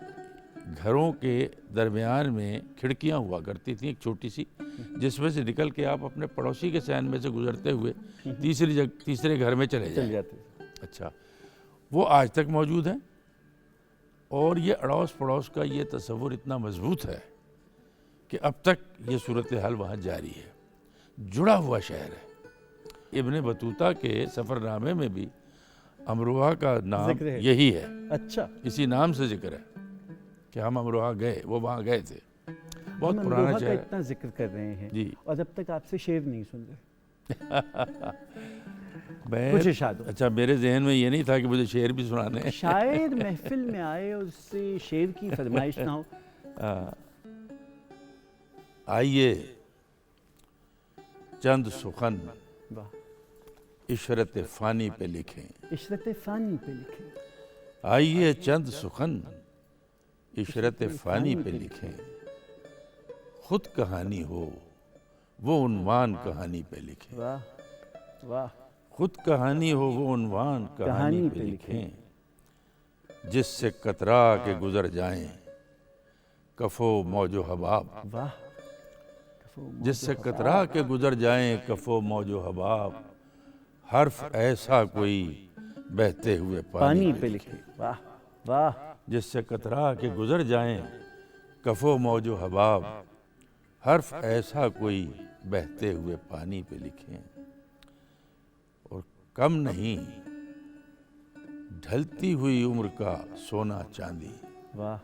Speaker 2: گھروں کے درمیان میں کھڑکیاں ہوا کرتی تھیں ایک چھوٹی سی، جس میں سے نکل کے آپ اپنے پڑوسی کے صحن میں سے گزرتے ہوئے تیسرے گھر میں چلے جاتے. اچھا، وہ آج تک موجود ہیں، اور یہ اڑوس پڑوس کا یہ تصور اتنا مضبوط ہے کہ اب تک یہ صورتحال وہاں جاری ہے. جڑا ہوا شہر ہے. ابن بطوطہ کے سفر نامے میں بھی امروہہ کا نام یہی ہے.
Speaker 1: اچھا،
Speaker 2: اسی نام سے ذکر ہے کہ ہم امروہہ گئے، وہ وہاں گئے تھے. بہت پرانا شہر.
Speaker 1: اتنا ذکر کر رہے ہیں
Speaker 2: جی،
Speaker 1: اور اب تک آپ سے شعر نہیں سن رہے.
Speaker 2: اچھا، میرے ذہن میں یہ نہیں تھا کہ مجھے شعر بھی سنانے ہیں.
Speaker 1: شاید محفل میں آئے اور اس سے شعر کی فرمائش نہ ہو.
Speaker 2: آئیے چند سخن عشرت فانی پہ لکھیں.
Speaker 1: عشرت فانی پہ لکھیں.
Speaker 2: آئیے چند سخن عشرت فانی پہ لکھیں. خود کہانی ہو وہ عنوان کہانی پہ لکھیں.
Speaker 1: واہ واہ.
Speaker 2: خود کہانی ہو وہ عنوان کہانی پہ لکھیں. جس سے کترا کے گزر جائیں کفو موج و حباب.
Speaker 1: واہ.
Speaker 2: جس سے کترا کے گزر جائیں کفو موج و حباب. حرف ایسا کوئی بہتے ہوئے پانی پہ لکھیں.
Speaker 1: واہ واہ.
Speaker 2: جس سے کترا کے گزر جائیں کف و موج و حباب، حرف ایسا کوئی بہتے ہوئے پانی پہ لکھیں، اور کم نہیں ڈھلتی ہوئی عمر کا سونا چاندی،
Speaker 1: واہ،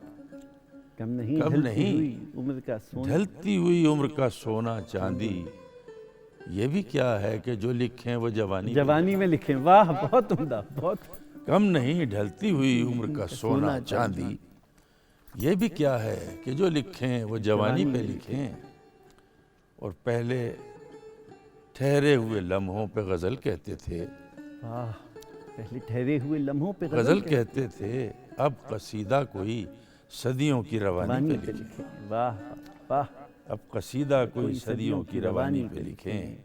Speaker 1: کم نہیں
Speaker 2: کم
Speaker 1: ڈھلتی
Speaker 2: نہیں
Speaker 1: ہوئی عمر کا سونا،
Speaker 2: ڈھلتی ہوئی عمر کا سونا چاندی، یہ بھی کیا ہے کہ جو لکھیں وہ جوانی
Speaker 1: جوانی میں لکھیں، واہ، بہت عمدہ، بہت
Speaker 2: کم نہیں ڈھلتی ہوئی عمر کا سونا چاندی، یہ بھی کیا ہے کہ جو لکھیں وہ جوانی پہ لکھیں، اور پہلے ٹھہرے ہوئے لمحوں پہ غزل کہتے تھے،
Speaker 1: واہ، پہلے ٹھہرے ہوئے لمحوں پہ
Speaker 2: غزل کہتے تھے، اب قصیدہ کوئی صدیوں کی روانی پہ لکھیں،
Speaker 1: لکھیں، واہ واہ،
Speaker 2: اب قصیدہ کوئی صدیوں کی روانی پہ لکھیں،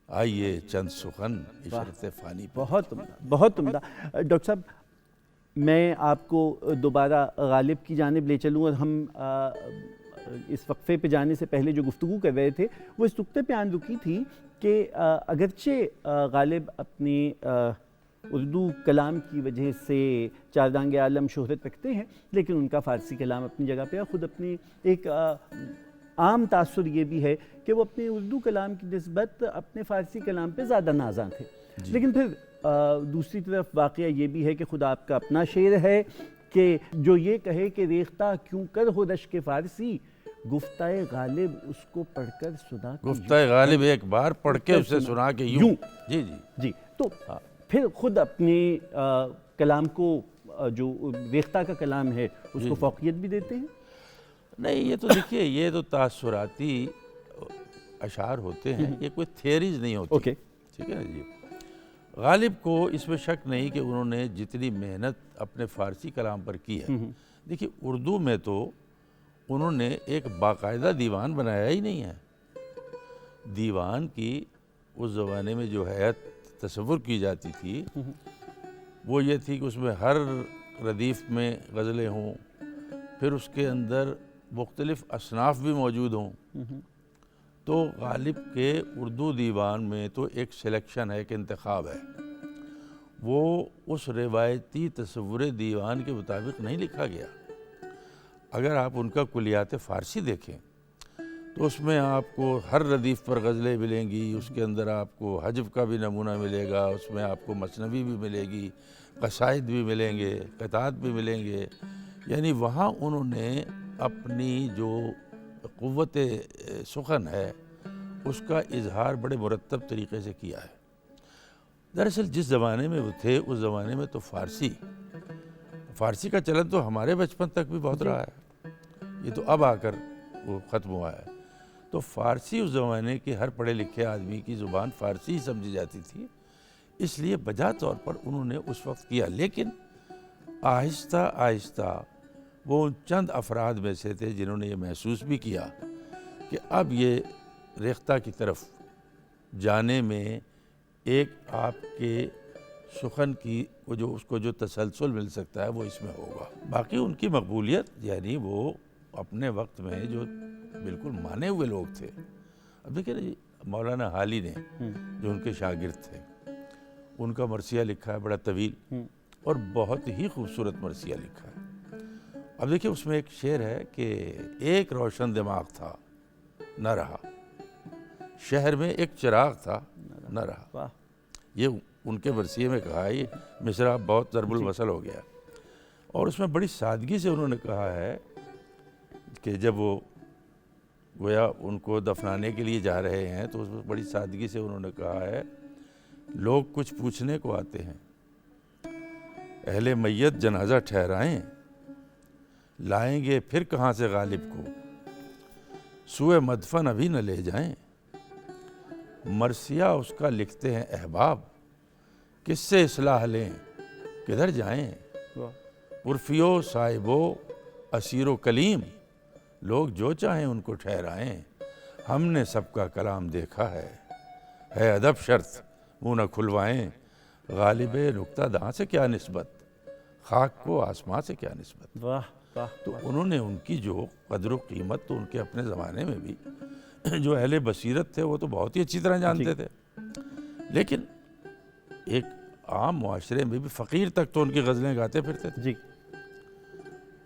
Speaker 2: آئیے چند سخن عشرت فانی پہ۔
Speaker 1: بہت عمدہ، بہت عمدہ۔ ڈاکٹر صاحب، میں آپ کو دوبارہ غالب کی جانب لے چلوں، اور ہم اس وقفے پہ جانے سے پہلے جو گفتگو کر رہے تھے وہ اس نقطے پہ آن رکی تھی کہ اگرچہ غالب اپنی اردو کلام کی وجہ سے چاردانگ عالم شہرت رکھتے ہیں، لیکن ان کا فارسی کلام اپنی جگہ پہ ہے۔ خود اپنی ایک عام تاثر یہ بھی ہے کہ وہ اپنے اردو کلام کی نسبت اپنے فارسی کلام پہ زیادہ نازاں تھے، لیکن پھر دوسری طرف واقعہ یہ بھی ہے کہ خود آپ کا اپنا شعر ہے کہ جو یہ کہے کہ ریختہ کیوں کر ہو رشک فارسی، گفتہ غالب اس کو پڑھ کر سنا کہ
Speaker 2: گفتہ غالب ایک بار پڑھ کے اسے سنا کے یوں۔ جی جی
Speaker 1: جی، تو پھر خود اپنے کلام کو جو ریختہ کا کلام ہے اس کو فوقیت بھی دیتے ہیں؟
Speaker 2: نہیں، یہ تو دیکھیے، یہ تو تاثراتی اشعار ہوتے ہیں، یہ کوئی تھیریز نہیں ہوتی،
Speaker 1: اوکے،
Speaker 2: ٹھیک ہے نا جی۔ غالب کو اس میں شک نہیں کہ انہوں نے جتنی محنت اپنے فارسی کلام پر کی ہے، دیکھیے اردو میں تو انہوں نے ایک باقاعدہ دیوان بنایا ہی نہیں ہے۔ دیوان کی اس زمانے میں جو حیت تصور کی جاتی تھی وہ یہ تھی کہ اس میں ہر ردیف میں غزلیں ہوں، پھر اس کے اندر مختلف اصناف بھی موجود ہوں۔ تو غالب کے اردو دیوان میں تو ایک سلیکشن ہے، ایک انتخاب ہے، وہ اس روایتی تصور دیوان کے مطابق نہیں لکھا گیا۔ اگر آپ ان کا کلیات فارسی دیکھیں تو اس میں آپ کو ہر ردیف پر غزلیں ملیں گی، اس کے اندر آپ کو حجب کا بھی نمونہ ملے گا، اس میں آپ کو مثنوی بھی ملے گی، قصائد بھی ملیں گے، قطعات بھی ملیں گے، یعنی وہاں انہوں نے اپنی جو قوت سخن ہے اس کا اظہار بڑے مرتب طریقے سے کیا ہے۔ دراصل جس زمانے میں وہ تھے اس زمانے میں تو فارسی کا چلن تو ہمارے بچپن تک بھی بہت رہا ہے، یہ تو اب آ کر وہ ختم ہوا ہے۔ تو فارسی اس زمانے کے ہر پڑھے لکھے آدمی کی زبان فارسی ہی سمجھی جاتی تھی، اس لیے بجا طور پر انہوں نے اس وقت کیا، لیکن آہستہ آہستہ وہ ان چند افراد میں سے تھے جنہوں نے یہ محسوس بھی کیا کہ اب یہ ریختہ کی طرف جانے میں ایک آپ کے سخن کی اس کو جو تسلسل مل سکتا ہے وہ اس میں ہوگا۔ باقی ان کی مقبولیت، یعنی وہ اپنے وقت میں جو بالکل مانے ہوئے لوگ تھے۔ اب دیکھیں نا جی، مولانا حالی نے جو ان کے شاگرد تھے، ان کا مرثیہ لکھا ہے بڑا طویل اور بہت ہی خوبصورت مرثیہ لکھا ہے۔ اب دیکھیں اس میں ایک شعر ہے کہ ایک روشن دماغ تھا نہ رہا، شہر میں ایک چراغ تھا نہ رہا۔ یہ ان کے مرثیے میں کہا ہے، یہ مصرع بہت ضرب المثل ہو گیا، اور اس میں بڑی سادگی سے انہوں نے کہا ہے کہ جب وہ گویا ان کو دفنانے کے لیے جا رہے ہیں تو اس میں بڑی سادگی سے انہوں نے کہا ہے، لوگ کچھ پوچھنے کو آتے ہیں، اہل میت جنازہ ٹھہرائیں، لائیں گے پھر کہاں سے غالب کو، سوئے مدفن ابھی نہ لے جائیں، مرثیہ اس کا لکھتے ہیں احباب، کس سے اصلاح لیں کدھر جائیں، عرفیو صاحبو اسیر و کلیم، لوگ جو چاہیں ان کو ٹھہرائیں، ہم نے سب کا کلام دیکھا ہے ادب شرط منہ نہ کھلوائیں، غالب نکتہ داں سے کیا نسبت، خاک کو آسماں سے کیا نسبت۔ تو انہوں نے ان کی جو قدر و قیمت تو ان کے اپنے زمانے میں بھی جو اہل بصیرت تھے وہ تو بہت ہی اچھی طرح جانتے تھے، لیکن ایک عام معاشرے میں بھی فقیر تک تو ان کی غزلیں گاتے پھرتے تھے۔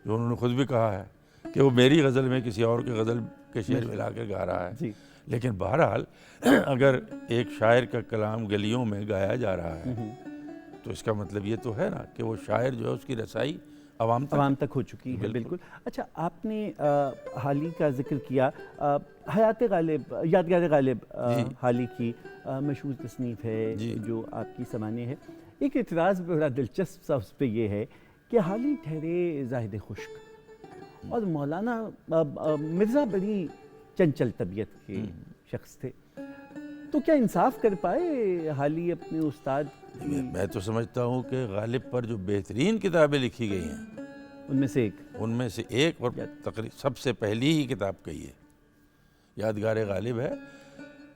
Speaker 2: جو انہوں نے خود بھی کہا ہے کہ وہ میری غزل میں کسی اور کی غزل کے شعر ملا کر گا رہا ہے.
Speaker 1: جی.
Speaker 2: لیکن بہرحال اگر ایک شاعر کا کلام گلیوں میں گایا جا رہا ہے تو اس کا مطلب یہ تو ہے نا کہ وہ شاعر جو ہے اس کی رسائی عوام
Speaker 1: تک ہو چکی ہے. بالکل. اچھا، آپ نے حالی کا ذکر کیا. حیات غالب، یادگار غالب حالی کی مشہور تصنیف ہے جو آپ کی سمانے ہے. ایک اعتراض بڑا دلچسپ سا اس پہ یہ ہے کہ حالی ٹھہرے زاہد خشک اور مولانا مرزا بڑی چنچل طبیعت کے شخص تھے. تو کیا انصاف کر پائے حالی اپنے استاد؟
Speaker 2: میں تو سمجھتا ہوں کہ غالب پر جو بہترین کتابیں لکھی گئی ہیں
Speaker 1: ان میں سے ایک
Speaker 2: اور تقریباً سب سے پہلی ہی کتاب کہی ہے یادگار غالب ہے.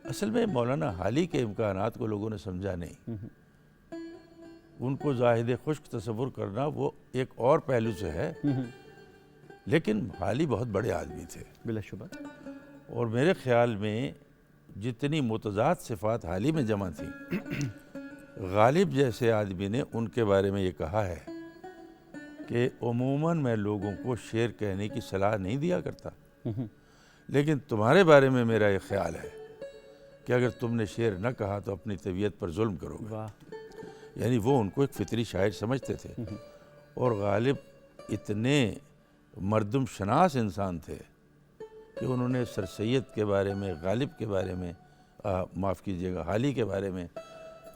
Speaker 2: اصل میں مولانا حالی کے امکانات کو لوگوں نے سمجھا نہیں. ان کو زاہد خشک تصور کرنا وہ ایک اور پہلو سے ہے. لیکن حالی بہت بڑے آدمی تھے
Speaker 1: بلا شبہ،
Speaker 2: اور میرے خیال میں جتنی متضاد صفات حالی میں جمع تھیں غالب جیسے آدمی نے ان کے بارے میں یہ کہا ہے کہ عموماً میں لوگوں کو شعر کہنے کی صلاح نہیں دیا کرتا، لیکن تمہارے بارے میں میرا یہ خیال ہے کہ اگر تم نے شعر نہ کہا تو اپنی طبیعت پر ظلم کرو گے. یعنی وہ ان کو ایک فطری شاعر سمجھتے تھے. اور غالب اتنے مردم شناس انسان تھے کہ انہوں نے سر سید کے بارے میں، غالب کے بارے میں، معاف کیجیے گا حالی کے بارے میں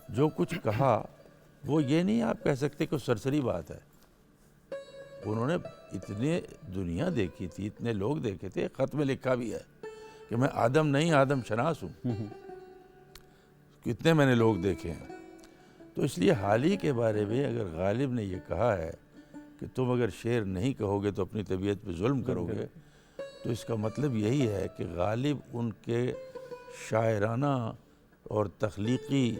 Speaker 2: جو کچھ کہا وہ یہ نہیں آپ کہہ سکتے کہ سرسری بات ہے. انہوں نے اتنے دنیا دیکھی تھی، اتنے لوگ دیکھے تھے. خط میں لکھا بھی ہے کہ میں آدم نہیں آدم شناس ہوں. کتنے میں نے لوگ دیکھے ہیں. تو اس لیے حالی کے بارے میں اگر غالب نے یہ کہا ہے کہ تم اگر شعر نہیں کہو گے تو اپنی طبیعت پہ ظلم کرو گے، تو اس کا مطلب یہی ہے کہ غالب ان کے شاعرانہ اور تخلیقی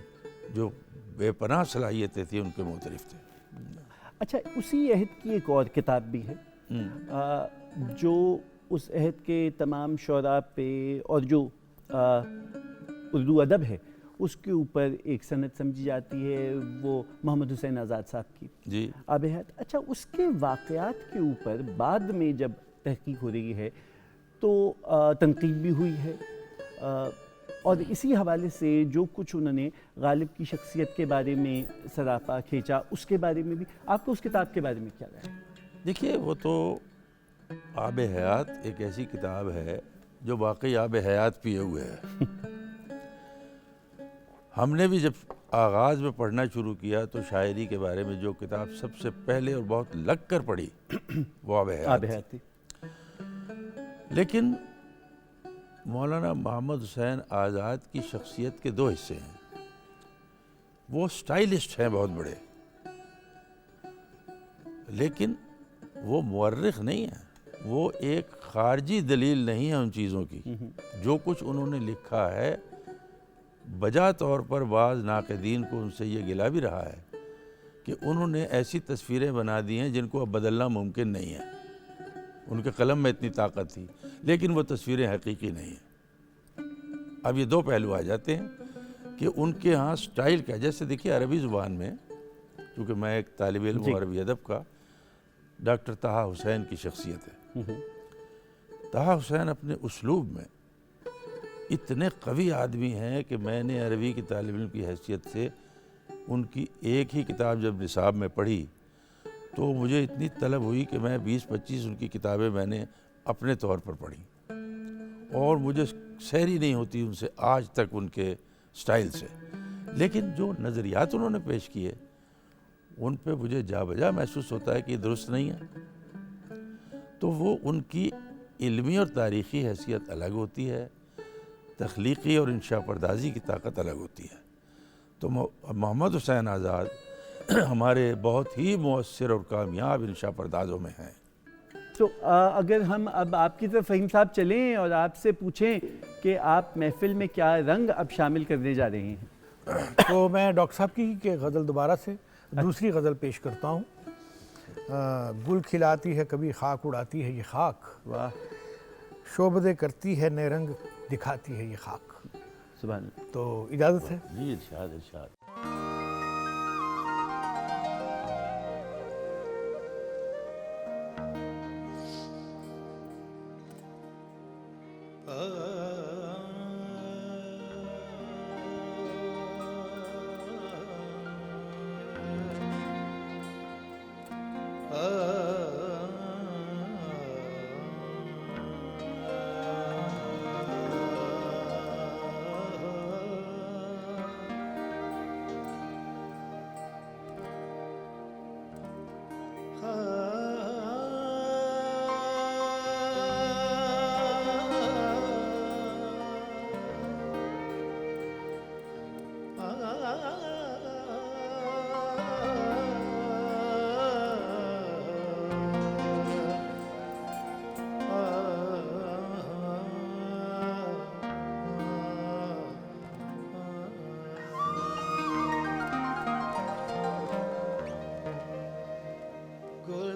Speaker 2: جو بے پناہ صلاحیتیں تھیں ان کے معترف تھے.
Speaker 1: اچھا، اسی عہد کی ایک اور کتاب بھی ہے جو اس عہد کے تمام شعراء پہ اور جو اردو ادب ہے اس کے اوپر ایک سند سمجھی جاتی ہے، وہ محمد حسین آزاد صاحب کی آب حیات. اچھا، اس کے واقعات کے اوپر بعد میں جب تحقیق ہو رہی ہے تو تنقید بھی ہوئی ہے، اور اسی حوالے سے جو کچھ انہوں نے غالب کی شخصیت کے بارے میں سراپا کھینچا اس کے بارے میں بھی آپ کو اس کتاب کے بارے میں کیا رائے ہے؟
Speaker 2: دیکھیے، وہ تو آب حیات ایک ایسی کتاب ہے جو واقعی آب حیات پیے ہوئے ہے. ہم نے بھی جب آغاز میں پڑھنا شروع کیا تو شاعری کے بارے میں جو کتاب سب سے پہلے اور بہت لگ کر پڑھی وہ آب حیات تھی. لیکن مولانا محمد حسین آزاد کی شخصیت کے دو حصے ہیں. وہ سٹائلسٹ ہیں بہت بڑے، لیکن وہ مورخ نہیں ہیں. وہ ایک خارجی دلیل نہیں ہے ان چیزوں کی. جو کچھ انہوں نے لکھا ہے بجا طور پر بعض ناقدین کو ان سے یہ گلہ بھی رہا ہے کہ انہوں نے ایسی تصویریں بنا دی ہیں جن کو اب بدلنا ممکن نہیں ہے. ان کے قلم میں اتنی طاقت تھی لیکن وہ تصویریں حقیقی نہیں ہیں. اب یہ دو پہلو آ جاتے ہیں کہ ان کے ہاں سٹائل کا، جیسے دیکھیے عربی زبان میں، کیونکہ میں ایک طالب علم ہوں عربی ادب کا، ڈاکٹر طہا حسین کی شخصیت ہے. طہا حسین اپنے اسلوب میں اتنے قوی آدمی ہیں کہ میں نے عربی کی طالب علم کی حیثیت سے ان کی ایک ہی کتاب جب نصاب میں پڑھی تو مجھے اتنی طلب ہوئی کہ میں 20-25 ان کی کتابیں میں نے اپنے طور پر پڑھی، اور مجھے سیری نہیں ہوتی ان سے آج تک ان کے سٹائل سے. لیکن جو نظریات انہوں نے پیش کیے ان پہ مجھے جا بجا محسوس ہوتا ہے کہ یہ درست نہیں ہے. تو وہ ان کی علمی اور تاریخی حیثیت الگ ہوتی ہے، تخلیقی اور انشاء پردازی کی طاقت الگ ہوتی ہے. تو محمد حسین آزاد ہمارے بہت ہی مؤثر اور کامیاب انشاء پردازوں میں ہیں.
Speaker 1: تو اگر ہم اب آپ کی طرف فہیم صاحب چلیں اور آپ سے پوچھیں کہ آپ محفل میں کیا رنگ اب شامل کرنے جا رہے ہیں،
Speaker 3: تو میں ڈاکٹر صاحب کی غزل دوبارہ سے دوسری غزل پیش کرتا ہوں. گل کھلاتی ہے کبھی خاک اڑاتی ہے یہ خاک،
Speaker 1: واہ،
Speaker 3: شعبدے کرتی ہے نئے رنگ دکھاتی ہے یہ خاک.
Speaker 1: سبحان اللہ.
Speaker 3: تو اجازت ہے.
Speaker 2: جی ارشاد ارشاد.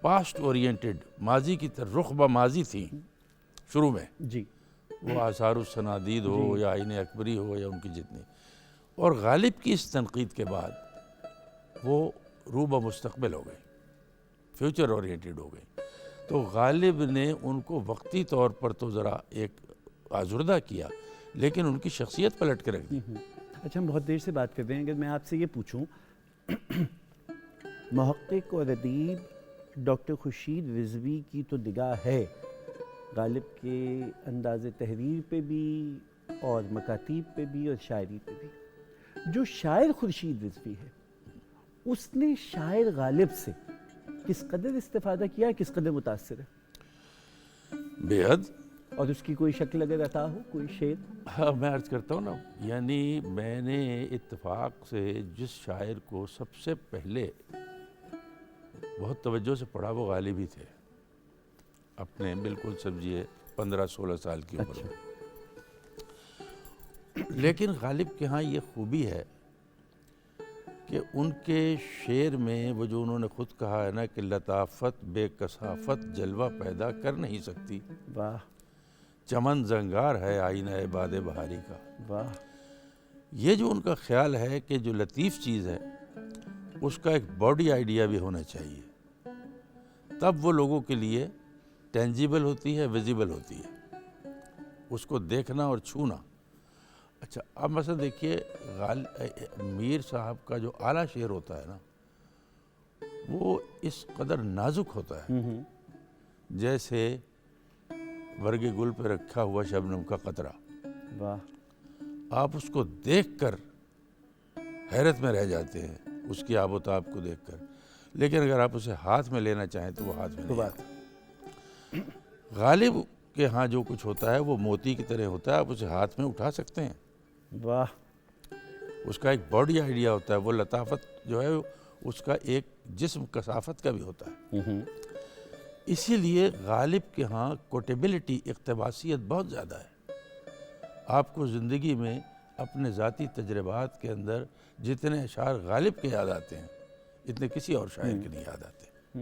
Speaker 2: پاسٹ اورینٹڈ، ماضی کی طرف رخ بماضی تھیں شروع میں،
Speaker 1: جی
Speaker 2: وہ آثار السنادید ہو یا آئین اکبری ہو یا ان کی جتنی، اور غالب کی اس تنقید کے بعد وہ رو بمستقبل ہو گئی، فیوچر اورینٹڈ ہو گئی. تو غالب نے ان کو وقتی طور پر تو ذرا ایک آزردہ کیا، لیکن ان کی شخصیت پلٹ کے رکھ دی.
Speaker 1: اچھا، ہم بہت دیر سے بات کر رہے ہیں. اگر میں آپ سے یہ پوچھوں، محقق اور ادیب ڈاکٹر خورشید رضوی کی تو نگاہ ہے غالب کے انداز تحریر پہ بھی اور مکاتیب پہ بھی اور شاعری پہ بھی. جو شاعر خورشید رضوی ہے، اس نے شاعر غالب سے کس قدر استفادہ کیا، کس قدر متاثر ہے؟
Speaker 2: بے حد.
Speaker 1: اور اس کی کوئی شکل اگر عطا ہو، کوئی شعر؟
Speaker 2: ہاں، میں عرض کرتا ہوں نا، یعنی میں نے اتفاق سے جس شاعر کو سب سے پہلے بہت توجہ سے پڑھا وہ غالب ہی تھے، اپنے بالکل سمجھیے 15-16 سال کی عمر میں. لیکن غالب کے ہاں یہ خوبی ہے کہ ان کے شعر میں وہ جو انہوں نے خود کہا ہے نا کہ لطافت بے کثافت جلوہ پیدا کر نہیں سکتی،
Speaker 1: واہ
Speaker 2: چمن زنگار ہے آئینہ باد بہاری کا.
Speaker 1: واہ.
Speaker 2: یہ جو ان کا خیال ہے کہ جو لطیف چیز ہے اس کا ایک باڈی آئیڈیا بھی ہونا چاہیے، تب وہ لوگوں کے لیے ٹینجیبل ہوتی ہے، ویزیبل ہوتی ہے، اس کو دیکھنا اور چھونا. اچھا، اب مثلا دیکھیے میر صاحب کا جو اعلیٰ شعر ہوتا ہے نا، وہ اس قدر نازک ہوتا ہے جیسے برگ گل پہ رکھا ہوا شبنم کا قطرہ.
Speaker 1: واہ.
Speaker 2: آپ اس کو دیکھ کر حیرت میں رہ جاتے ہیں، اس کی آب و تاب کو دیکھ کر، لیکن اگر آپ اسے ہاتھ میں لینا چاہیں تو وہ ہاتھ میں نہیں آتا. غالب کے ہاں جو کچھ ہوتا ہے وہ موتی کی طرح ہوتا ہے، آپ اسے ہاتھ میں اٹھا سکتے ہیں.
Speaker 1: واہ.
Speaker 2: اس کا ایک باڈی آئیڈیا ہوتا ہے، وہ لطافت جو ہے اس کا ایک جسم کثافت کا بھی ہوتا ہے. اسی لیے غالب کے ہاں کوٹیبلٹی، اقتباسیت بہت زیادہ ہے. آپ کو زندگی میں اپنے ذاتی تجربات کے اندر جتنے اشعار غالب کے یاد آتے ہیں اتنے کسی اور شاعر کے نہیں یاد آتے،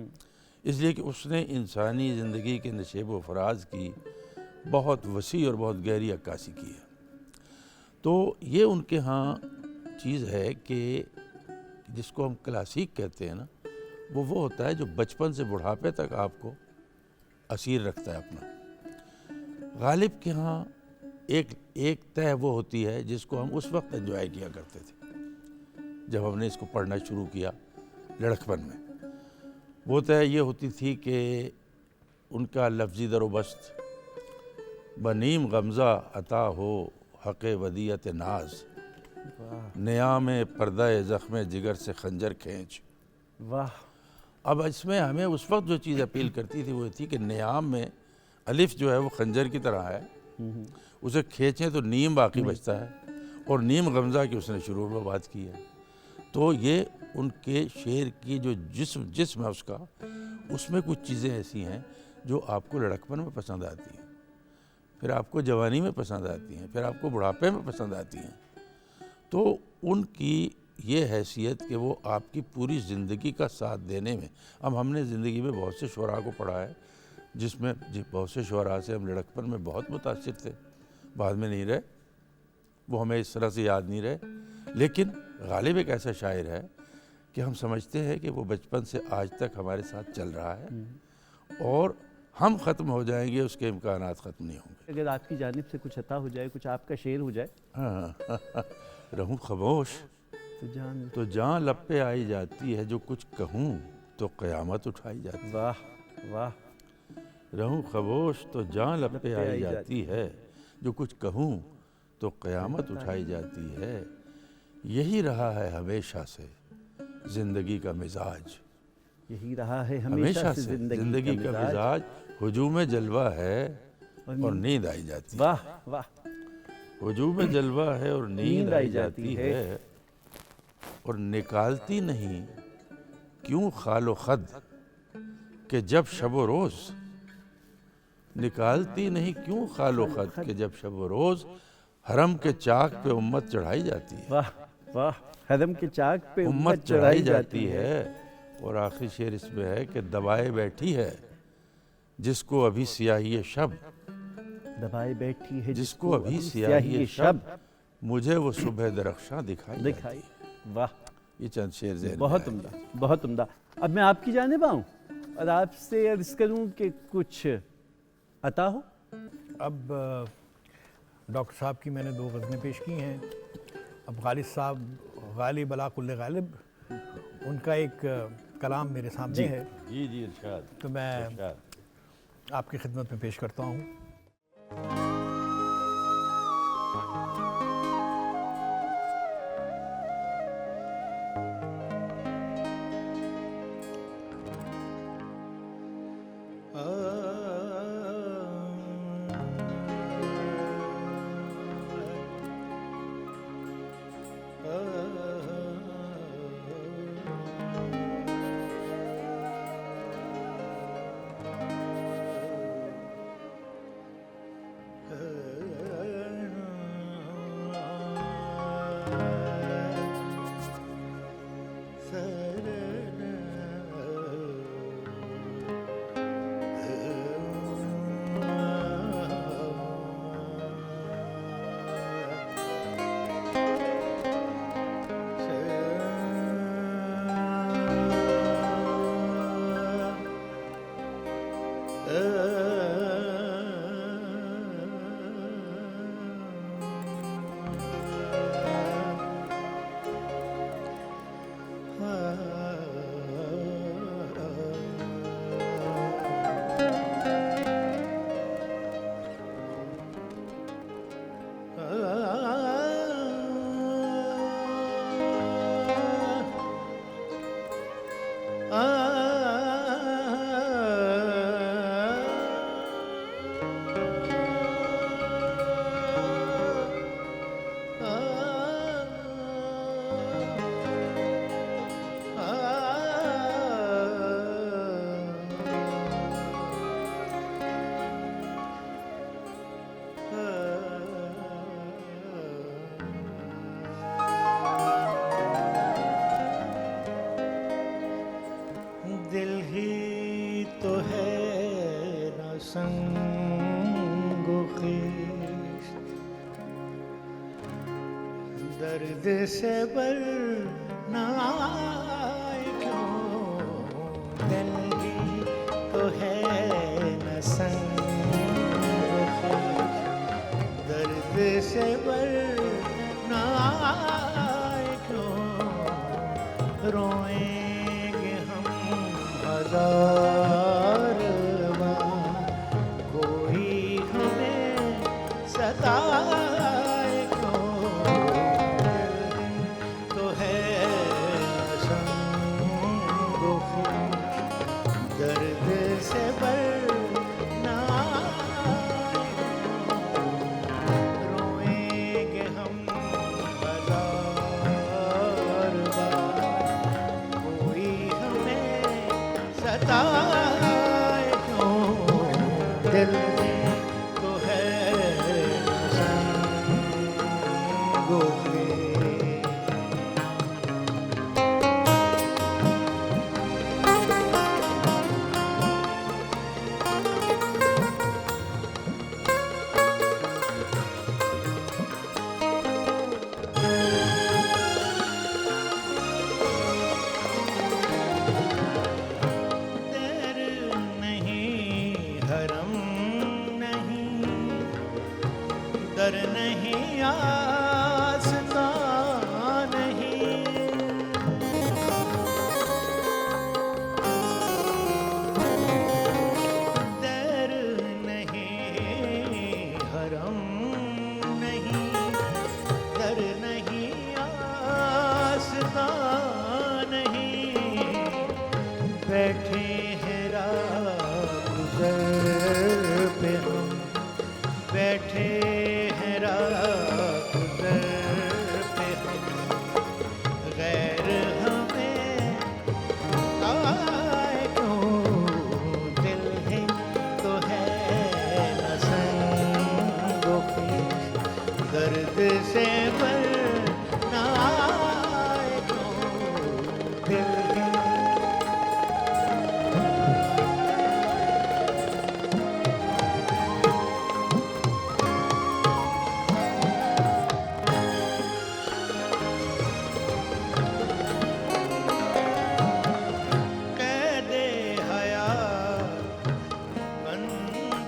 Speaker 2: اس لیے کہ اس نے انسانی زندگی کے نشیب و فراز کی بہت وسیع اور بہت گہری عکاسی کی ہے. تو یہ ان کے ہاں چیز ہے کہ جس کو ہم کلاسیک کہتے ہیں نا، وہ ہوتا ہے جو بچپن سے بڑھاپے تک آپ کو اسیر رکھتا ہے اپنا. غالب کے ہاں ایک طے وہ ہوتی ہے جس کو ہم اس وقت انجوائے کیا کرتے تھے جب ہم نے اس کو پڑھنا شروع کیا لڑکپن میں. وہ طے یہ ہوتی تھی کہ ان کا لفظی در و بست بنیم غمزہ عطا ہو حق ودیعت ناز، نیام پردہ زخم جگر سے خنجر کھینچ.
Speaker 1: واہ.
Speaker 2: اب اس میں ہمیں اس وقت جو چیز اپیل کرتی تھی وہ تھی کہ نیام میں الف جو ہے وہ خنجر کی طرح ہے، اسے کھینچیں تو نیم باقی بچتا ہے، اور نیم غمزہ کی اس نے شروع میں بات کی ہے. تو یہ ان کے شعر کی جو جسم ہے اس میں کچھ چیزیں ایسی ہیں جو آپ کو لڑکپن میں پسند آتی ہیں، پھر آپ کو جوانی میں پسند آتی ہیں، پھر آپ کو بڑھاپے میں پسند آتی ہیں. تو ان کی یہ حیثیت کہ وہ آپ کی پوری زندگی کا ساتھ دینے میں، اب ہم نے زندگی میں بہت سے شعراء کو پڑھا ہے جس میں بہت سے شعراء سے ہم لڑکپن میں بہت متاثر تھے، بعد میں نہیں رہے، وہ ہمیں اس طرح سے یاد نہیں رہے. لیکن غالب ایک ایسا شاعر ہے کہ ہم سمجھتے ہیں کہ وہ بچپن سے آج تک ہمارے ساتھ چل رہا ہے، اور ہم ختم ہو جائیں گے اس کے امکانات ختم نہیں ہوں گے.
Speaker 1: اگر آپ کی جانب سے کچھ عطا ہو جائے، کچھ آپ کا شعر ہو جائے.
Speaker 2: ہاں رہوں خاموش تو جان لب پہ آئی جاتی ہے، جو کچھ کہوں تو قیامت اٹھائی جاتی ہے.
Speaker 1: واہ واہ.
Speaker 2: رہوں خاموش تو جان لب پہ آئی جاتی ہے، جو کچھ کہوں تو قیامت اٹھائی جاتی ہے. یہی رہا ہے ہمیشہ سے زندگی کا مزاج،
Speaker 1: یہی رہا ہے
Speaker 2: ہمیشہ سے زندگی کا مزاج. ہجوم جلوہ ہے اور نیند آئی جاتی ہے.
Speaker 1: واہ واہ.
Speaker 2: ہجوم جلوہ ہے اور نیند آئی جاتی ہے، اور نکالتی نہیں کیوں خال و خد کہ جب شب و روز، نکالتی نہیں کیوں خال و خد کہ جب شب و روز حرم کے چاک پہ امت چڑھائی جاتی ہے.
Speaker 1: واہ واہ. حرم کے چاک پہ
Speaker 2: امت چڑھائی جاتی ہے، اور آخری شعر اس میں ہے کہ دبائے بیٹھی ہے جس کو ابھی سیاہی شب،
Speaker 1: دبائے بیٹھی ہے
Speaker 2: جس کو ابھی سیاہی شب، مجھے وہ صبح درخشاں دکھائی
Speaker 1: دکھائی. واہ،
Speaker 2: یہ چند شعر ذہن میں
Speaker 1: بہت
Speaker 2: آئے.
Speaker 1: عمدہ، بہت عمدہ. اب میں آپ کی جانب آؤں اور آپ سے عرض کروں کہ کچھ عطا ہو.
Speaker 3: اب ڈاکٹر صاحب کی میں نے 2 غزلیں پیش کی ہیں. اب غالب صاحب، غالب علا کل غالب، ان کا ایک کلام میرے سامنے ہے،
Speaker 2: جی جی ارشاد
Speaker 3: تو میں
Speaker 2: ارشاد.
Speaker 3: آپ کی خدمت میں پیش کرتا ہوں.
Speaker 4: دل ہی تو ہے نہ سنگ و خیش، درد سے بر نہ آئے کیوں. دل ہی تو ہے نہ سنگ و خیش، درد سے بر نہ آئے کیوں. روئیں گے ہم ہزار بار، کوئی ہمیں ستائے کیوں. دل تو ہے سنگ و خیش، درد سے بر نہ آئے کیوں. روئیں گے ہم ہزار بار، کوئی ہمیں ستائے کیوں. دل تو ہے سنگ و خیش. در نہیں حرم نہیں، در نہیں آستان نہیں. در نہیں حرم نہیں، در نہیں آستان نہیں. بیٹھے ہیں راہ گزر پہ ہم، بیٹھے ہیں راہ گزر پہ ہم. غیر ہمیں آئے کیوں. دل ہے تو ہے نہ سنگ و خیش، درد سے بر نہ آئے کیوں. دل ہے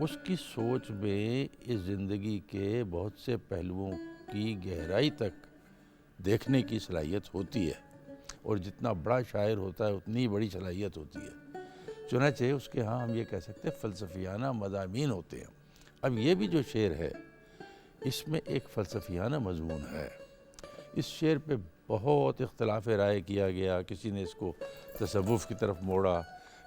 Speaker 2: اس کی سوچ میں اس زندگی کے بہت سے پہلوؤں کی گہرائی تک دیکھنے کی صلاحیت ہوتی ہے، اور جتنا بڑا شاعر ہوتا ہے اتنی بڑی صلاحیت ہوتی ہے۔ چنانچہ اس کے ہاں ہم یہ کہہ سکتے ہیں فلسفیانہ مضامین ہوتے ہیں۔ اب یہ بھی جو شعر ہے اس میں ایک فلسفیانہ مضمون ہے۔ اس شعر پہ بہت اختلاف رائے کیا گیا، کسی نے اس کو تصوف کی طرف موڑا،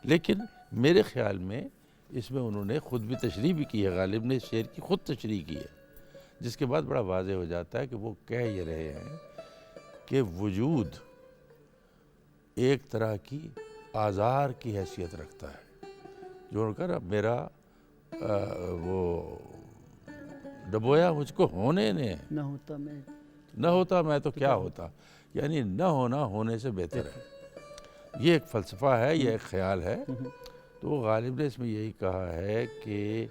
Speaker 2: لیکن میرے خیال میں اس میں انہوں نے خود بھی تشریح بھی کی ہے، غالب نے اس شعر کی خود تشریح کی ہے، جس کے بعد بڑا واضح ہو جاتا ہے کہ وہ کہہ یہ رہے ہیں کہ وجود ایک طرح کی آزار کی حیثیت رکھتا ہے، جو ان کا میرا وہ ڈبویا مجھ کو ہونے نے،
Speaker 1: نہ ہوتا میں
Speaker 2: نہ ہوتا میں تو کیا ہوتا، یعنی نہ ہونا ہونے سے بہتر ہے۔ یہ ایک فلسفہ ہے، یہ ایک خیال ہے۔ تو غالب نے اس میں یہی کہا ہے کہ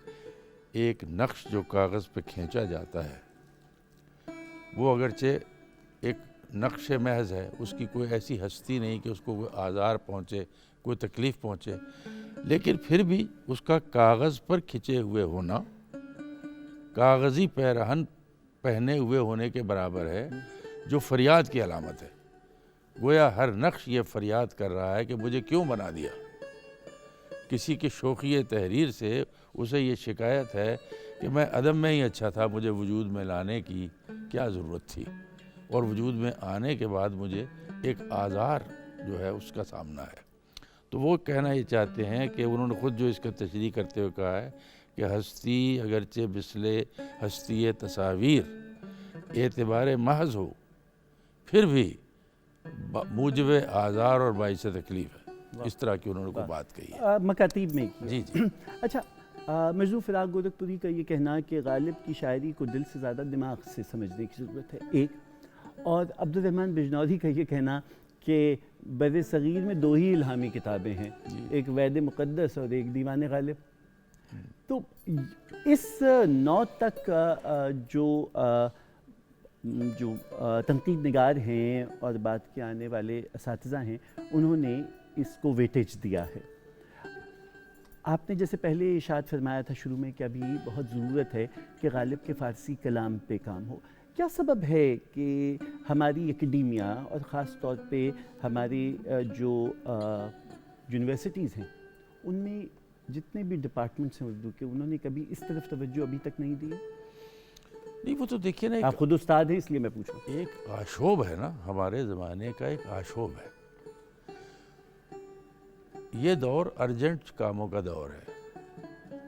Speaker 2: ایک نقش جو کاغذ پہ کھینچا جاتا ہے وہ اگرچہ ایک نقش محض ہے، اس کی کوئی ایسی ہستی نہیں کہ اس کو کوئی آزار پہنچے، کوئی تکلیف پہنچے، لیکن پھر بھی اس کا کاغذ پر کھنچے ہوئے ہونا کاغذی پیرہن پہنے ہوئے ہونے کے برابر ہے، جو فریاد کی علامت ہے۔ گویا ہر نقش یہ فریاد کر رہا ہے کہ مجھے کیوں بنا دیا۔ کسی کی شوخی تحریر سے اسے یہ شکایت ہے کہ میں عدم میں ہی اچھا تھا، مجھے وجود میں لانے کی کیا ضرورت تھی، اور وجود میں آنے کے بعد مجھے ایک آزار جو ہے اس کا سامنا ہے۔ تو وہ کہنا یہ چاہتے ہیں کہ انہوں نے خود جو اس کا تشریح کرتے ہوئے کہا ہے کہ ہستی اگرچہ مثل ہستی تصاویر اعتبار محض ہو، پھر بھی موجب آزار اور باعث تکلیف ہے۔ اس طرح کی انہوں نے کوئی بات کہی ہے
Speaker 1: مکاتیب میں کی ہے۔
Speaker 2: جی جی۔
Speaker 1: اچھا، مرزو فراق گورکھپوری کا یہ کہنا کہ غالب کی شاعری کو دل سے زیادہ دماغ سے سمجھنے کی ضرورت ہے، ایک، اور عبدالرحمن بجنوری کا یہ کہنا کہ بر صغیر میں دو ہی الہامی کتابیں ہیں، ایک وید مقدس اور ایک دیوان غالب۔ تو اس نو تک جو تنقید نگار ہیں اور بعد کے آنے والے اساتذہ ہیں، انہوں نے اس کو ویٹیج دیا ہے۔ آپ نے جیسے پہلے ارشاد فرمایا تھا شروع میں کہ ابھی بہت ضرورت ہے کہ غالب کے فارسی کلام پہ کام ہو، کیا سبب ہے کہ ہماری اکیڈیمیا اور خاص طور پہ ہماری جو یونیورسٹیز ہیں ان میں جتنے بھی ڈپارٹمنٹس ہیں اردو کے، انہوں نے کبھی اس طرف توجہ ابھی تک نہیں دی؟
Speaker 2: نہیں، وہ تو دیکھیے نا،
Speaker 1: آپ خود استاد ہیں اس لیے میں پوچھ رہا ہوں۔
Speaker 2: ایک آشوب ہے نا، ہمارے زمانے کا ایک آشوب ہے۔ یہ دور ارجنٹ کاموں کا دور ہے،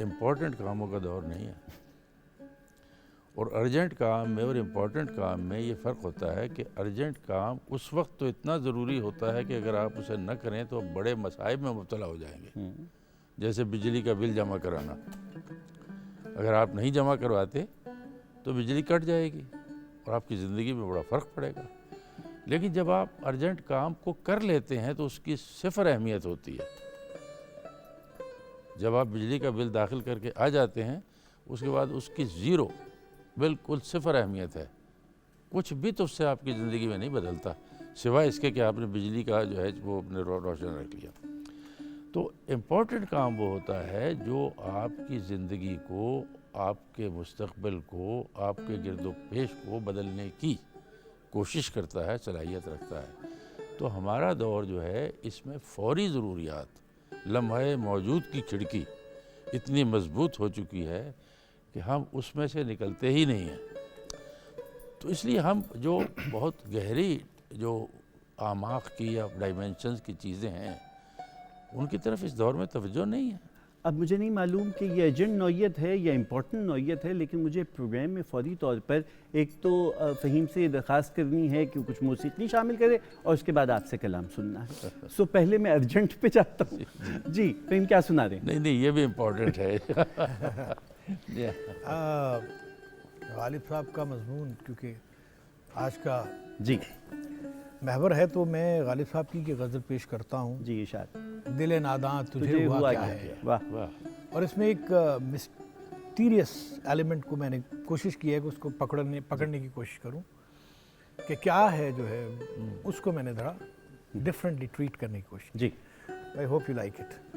Speaker 2: امپورٹنٹ کاموں کا دور نہیں ہے۔ اور ارجنٹ کام میں اور امپورٹنٹ کام میں یہ فرق ہوتا ہے کہ ارجنٹ کام اس وقت تو اتنا ضروری ہوتا ہے کہ اگر آپ اسے نہ کریں تو بڑے مصائب میں مبتلا ہو جائیں گے، جیسے بجلی کا بل جمع کرانا۔ اگر آپ نہیں جمع کرواتے تو بجلی کٹ جائے گی اور آپ کی زندگی میں بڑا فرق پڑے گا۔ لیکن جب آپ ارجنٹ کام کو کر لیتے ہیں تو اس کی صفر اہمیت ہوتی ہے۔ جب آپ بجلی کا بل داخل کر کے آ جاتے ہیں اس کے بعد اس کی زیرو، بالکل صفر اہمیت ہے، کچھ بھی تو اس سے آپ کی زندگی میں نہیں بدلتا، سوائے اس کے کہ آپ نے بجلی کا جو ہے وہ اپنے روشن رکھ لیا۔ تو امپورٹنٹ کام وہ ہوتا ہے جو آپ کی زندگی کو، آپ کے مستقبل کو، آپ کے گرد و پیش کو بدلنے کی کوشش کرتا ہے، صلاحیت رکھتا ہے۔ تو ہمارا دور جو ہے اس میں فوری ضروریات، لمحہ موجود کی کھڑکی اتنی مضبوط ہو چکی ہے کہ ہم اس میں سے نکلتے ہی نہیں ہیں۔ تو اس لیے ہم جو بہت گہری جو اعماق کی یا ڈائمینشنز کی چیزیں ہیں ان کی طرف اس دور میں توجہ نہیں ہے۔
Speaker 1: اب مجھے نہیں معلوم کہ یہ ارجنٹ نوعیت ہے یا امپورٹنٹ نوعیت ہے، لیکن مجھے پروگرام میں فوری طور پر ایک تو فہیم سے یہ درخواست کرنی ہے کہ کچھ موسیقی شامل کرے اور اس کے بعد آپ سے کلام سننا ہے۔ سو پہلے میں ارجنٹ پہ جاتا ہوں۔ جی فہیم، کیا سنا رہے ہیں؟
Speaker 2: نہیں نہیں، یہ بھی امپورٹنٹ ہے۔
Speaker 3: غالب صاحب کا مضمون کیونکہ آج کا
Speaker 1: جی
Speaker 3: محور ہے تو میں غالب صاحب کی ایک غزل پیش کرتا ہوں۔
Speaker 1: جی ارشاد۔
Speaker 3: دل ناداں تجھے ہوا کیا ہے۔
Speaker 1: واہ
Speaker 2: واہ۔
Speaker 3: اور اس میں ایک مسٹیریس ایلیمنٹ کو میں نے کوشش کی ہے کہ اس کو پکڑنے کی کوشش کروں کہ کیا ہے جو ہے، اس کو میں نے ذرا ڈفرینٹلی ٹریٹ کرنے کی کوشش کی۔
Speaker 1: جی
Speaker 3: I hope you like it.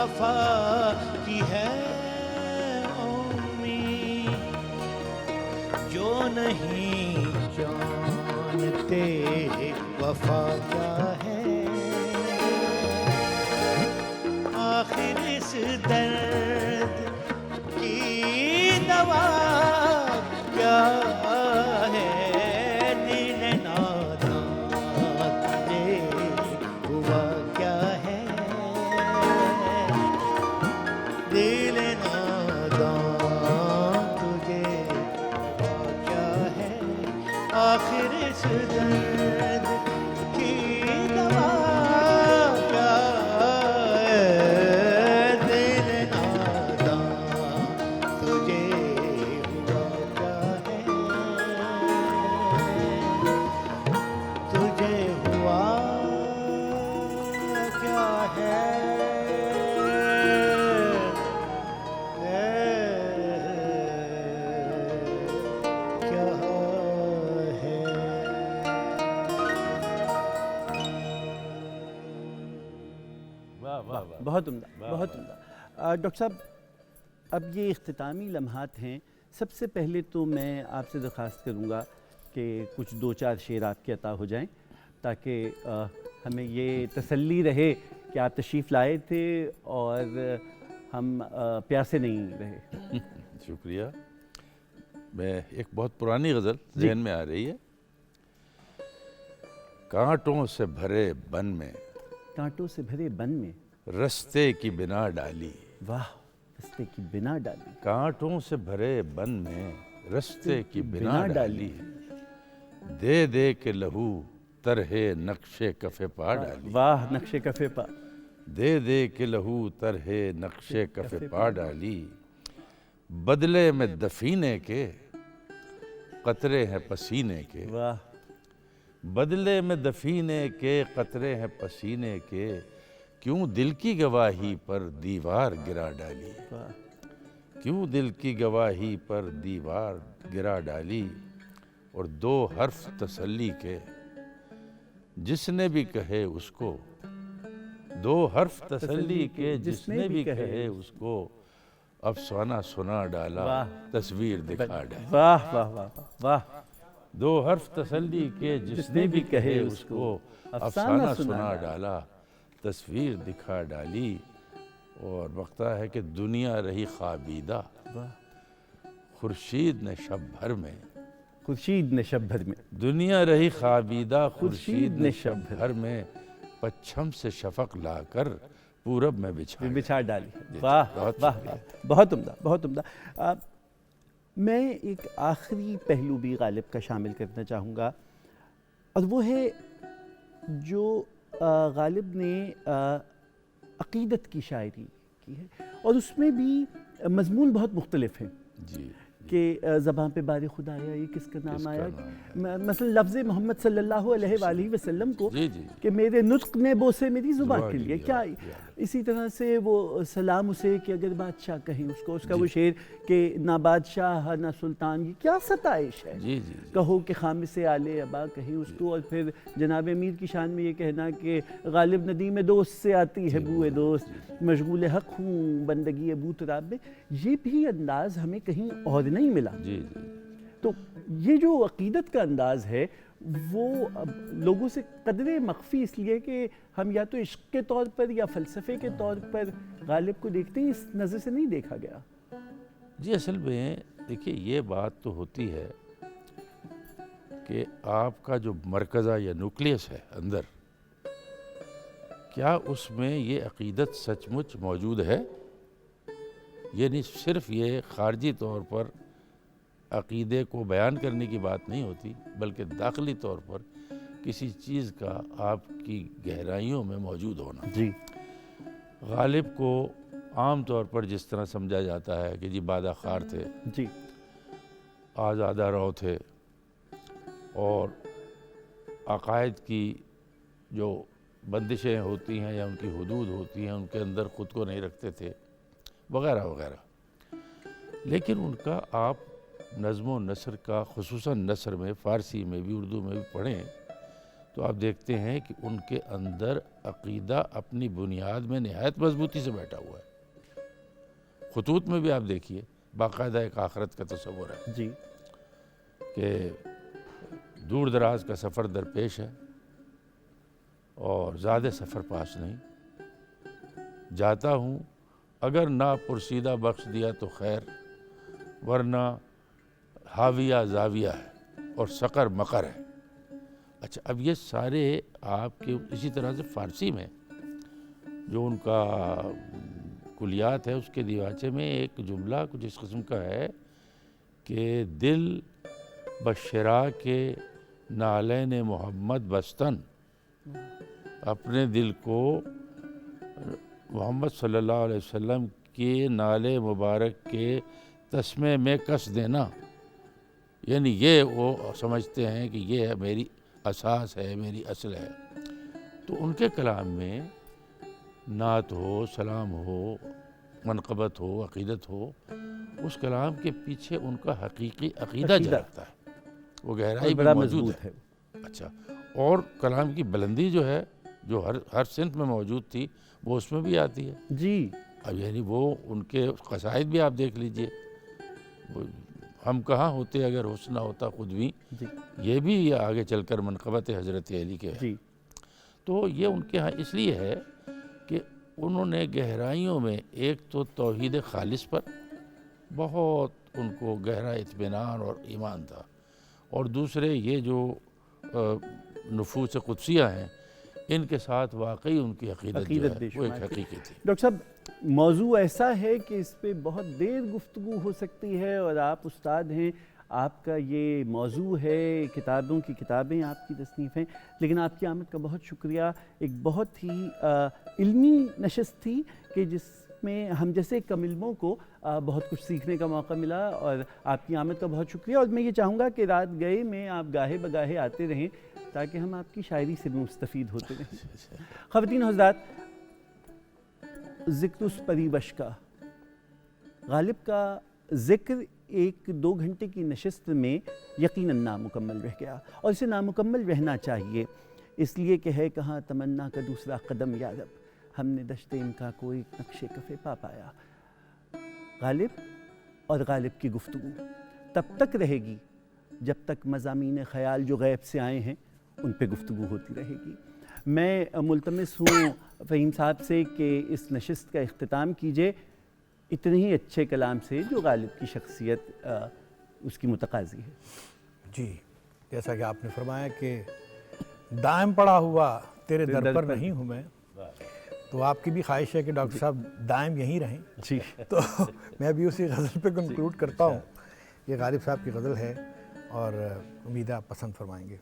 Speaker 4: وفا کی ہے امید، جو نہیں جانتے وفا کیا ہے، آخر اس درد کی دوا کیا ہے، دل نادان تجھے ہوا کیا ہے، دل نادان تجھے ہوا کیا ہے، آخر اس درد کی دوا کیا ہے، دل نادان تجھے ہوا کیا ہے، تجھے ہوا کیا ہے، کیا ہے۔
Speaker 2: واہ واہ واہ،
Speaker 1: بہت عمدہ، بہت عمدہ۔ ڈاکٹر صاحب، اب یہ اختتامی لمحات ہیں، سب سے پہلے تو میں آپ سے درخواست کروں گا کہ کچھ دو چار شعر آپ کے عطا ہو جائیں، تاکہ ہمیں یہ تسلی رہے کہ آپ تشریف لائے تھے اور ہم پیاسے نہیں رہے۔
Speaker 2: شکریہ۔ میں ایک بہت پرانی غزل ذہن میں آ رہی ہے۔ کانٹوں سے بھرے بن میں
Speaker 1: کانٹوں سے بھرے بن میں
Speaker 2: رستے کی بنا ڈالی،
Speaker 1: واہ، رستے کی بنا ڈالی،
Speaker 2: کانٹوں سے بھرے بن میں رستے کی بنا ڈالی، دے دے کے لہو طرح نقش کف پا ڈالی،
Speaker 1: واہ، نقش کفے پا،
Speaker 2: دے دے کے لہو طرح نقش کف پا ڈالی، بدلے میں دفینے کے قطرے ہیں پسینے کے،
Speaker 1: واہ،
Speaker 2: بدلے میں دفینے کے قطرے ہیں پسینے کے، کیوں دل کی گواہی پر دیوار گرا ڈالی،
Speaker 1: واہ،
Speaker 2: کیوں دل کی گواہی پر دیوار گرا ڈالی، اور دو حرف تسلی کے جس نے بھی کہے اس کو، دو حرف تسلی کے جس نے بھی کہے اس کو، افسانہ سنا ڈالا،
Speaker 1: واہ،
Speaker 2: تصویر دکھا ڈالی،
Speaker 1: واہ، واہ، واہ، واہ،
Speaker 2: دو حرف تسلی کے جس نے بھی کہے اس کو، افسانہ سنا ڈالا، تصویر دکھا ڈالی، اور وقتہ ہے کہ دنیا رہی خوابیدہ، خورشید نے شب بھر میں،
Speaker 1: خورشید نے شب بھر میں،
Speaker 2: دنیا رہی خوابیدہ خورشید نے شب بھر میں، پچھم سے شفق لا کر پورب میں
Speaker 1: بچھا ڈالی، واہ، واہ، واہ، بہت عمدہ، بہت عمدہ۔ میں ایک آخری پہلو بھی غالب کا شامل کرنا چاہوں گا، اور وہ ہے جو غالب نے عقیدت کی شاعری کی ہے، اور اس میں بھی مضمون بہت مختلف ہیں
Speaker 2: جی،
Speaker 1: کہ زبان پہ بار خدا آیا، یہ کس کا نام آیا، مثلا لفظ محمد صلی اللہ علیہ وآلہ وسلم کو کہ میرے نطق نے بوسے میری زبان کے لیے، کیا اسی طرح سے وہ سلام اسے کہ اگر بادشاہ کہیں اس کو، اس کا وہ شعر کہ نہ بادشاہ نہ سلطان، یہ کیا ستائش ہے، کہو کہ خامس آل ابا کہیں اس کو، اور پھر جناب امیر کی شان میں یہ کہنا کہ غالب ندیم دوست سے آتی ہے بوئے دوست، مشغول حق ہوں بندگی ابو تراب میں، یہ بھی انداز ہمیں کہیں اور نہیں ملا۔ تو یہ جو عقیدت کا انداز ہے وہ لوگوں سے قدرے مخفی اس لیے کہ ہم یا تو عشق کے طور پر یا فلسفے کے طور پر غالب کو دیکھتے ہیں، اس نظر سے نہیں دیکھا گیا۔
Speaker 2: جی، اصل میں دیکھیے یہ بات تو ہوتی ہے کہ آپ کا جو مرکزہ یا نیوکلیس ہے اندر، کیا اس میں یہ عقیدت سچ مچ موجود ہے؟ یہ نہیں صرف یہ خارجی طور پر عقیدے کو بیان کرنے کی بات نہیں ہوتی، بلکہ داخلی طور پر کسی چیز کا آپ کی گہرائیوں میں موجود ہونا۔
Speaker 1: جی،
Speaker 2: غالب کو عام طور پر جس طرح سمجھا جاتا ہے کہ جی بادہ خار تھے،
Speaker 1: جی،
Speaker 2: آزادہ رو تھے، اور عقائد کی جو بندشیں ہوتی ہیں یا ان کی حدود ہوتی ہیں ان کے اندر خود کو نہیں رکھتے تھے، وغیرہ وغیرہ۔ لیکن ان کا آپ نظم و نثر کا، خصوصاً نثر میں، فارسی میں بھی اردو میں بھی پڑھیں تو آپ دیکھتے ہیں کہ ان کے اندر عقیدہ اپنی بنیاد میں نہایت مضبوطی سے بیٹھا ہوا ہے. خطوط میں بھی آپ دیکھیے باقاعدہ ایک آخرت کا تصور ہے
Speaker 1: جی
Speaker 2: کہ دور دراز کا سفر درپیش ہے اور زیادہ سفر پاس نہیں. جاتا ہوں اگر نہ پرسیدہ بخش دیا تو خیر، ورنہ حاویہ زاویہ ہے اور سقر مقر ہے. اچھا، اب یہ سارے آپ کے اسی طرح سے فارسی میں جو ان کا کلیات ہے اس کے دیواچے میں ایک جملہ کچھ اس قسم کا ہے کہ دل بشرا کے نالین محمد بستن، اپنے دل کو محمد صلی اللہ علیہ وسلم کے نالے مبارک کے تسمے میں کس دینا. یعنی یہ وہ سمجھتے ہیں کہ یہ میری اساس ہے، میری اصل ہے. تو ان کے کلام میں نعت ہو، سلام ہو، منقبت ہو، عقیدت ہو، اس کلام کے پیچھے ان کا حقیقی عقیدہ جھلکتا ہے، وہ گہرائی بھی موجود ہے. اچھا، اور کلام کی بلندی جو ہے جو ہر صنف میں موجود تھی وہ اس میں بھی آتی ہے.
Speaker 1: جی
Speaker 2: اب یعنی وہ ان کے قصائد بھی آپ دیکھ لیجئے، ہم کہاں ہوتے اگر حسن ہوتا خود بھی،
Speaker 1: جی
Speaker 2: یہ بھی آگے چل کر منقبت حضرت علی کے ہے.
Speaker 1: جی
Speaker 2: تو یہ ان کے ہاں اس لیے ہے کہ انہوں نے گہرائیوں میں ایک تو توحید خالص پر بہت ان کو گہرا اطمینان اور ایمان تھا، اور دوسرے یہ جو نفوس قدسیہ ہیں ان کے ساتھ واقعی ان کی عقیدت جو ہے وہ ایک حقیقی تھی.
Speaker 1: ڈاکٹر صاحب، موضوع ایسا ہے کہ اس پہ بہت دیر گفتگو ہو سکتی ہے، اور آپ استاد ہیں، آپ کا یہ موضوع ہے، کتابوں کی کتابیں آپ کی تصنیف ہیں، لیکن آپ کی آمد کا بہت شکریہ. ایک بہت ہی علمی نشست تھی کہ جس میں ہم جیسے کم علموں کو بہت کچھ سیکھنے کا موقع ملا، اور آپ کی آمد کا بہت شکریہ. اور میں یہ چاہوں گا کہ رات گئے میں آپ گاہے بگاہے آتے رہیں تاکہ ہم آپ کی شاعری سے بھی مستفید ہوتے رہیں. خواتین حضرات، ذکر اس پریوش کا، غالب کا ذکر 1-2 گھنٹے کی نشست میں یقیناً نامکمل رہ گیا، اور اسے نامکمل رہنا چاہیے، اس لیے کہ ہے کہاں تمنا کا دوسرا قدم یا رب، ہم نے دشت امکا کو ایک نقش کفے پا پایا. غالب اور غالب کی گفتگو تب تک رہے گی جب تک مضامین خیال جو غیب سے آئے ہیں ان پہ گفتگو ہوتی رہے گی. میں ملتمس ہوں فہیم صاحب سے کہ اس نشست کا اختتام کیجئے اتنے ہی اچھے کلام سے جو غالب کی شخصیت اس کی متقاضی ہے.
Speaker 3: جی، جیسا کہ آپ نے فرمایا کہ دائم پڑا ہوا تیرے در پر نہیں ہوں میں، تو آپ کی بھی خواہش ہے کہ ڈاکٹر صاحب دائم یہیں رہیں.
Speaker 1: جی،
Speaker 3: تو میں بھی اسی غزل پہ کنکلوڈ کرتا ہوں. یہ غالب صاحب کی غزل ہے اور امید ہے آپ پسند فرمائیں گے.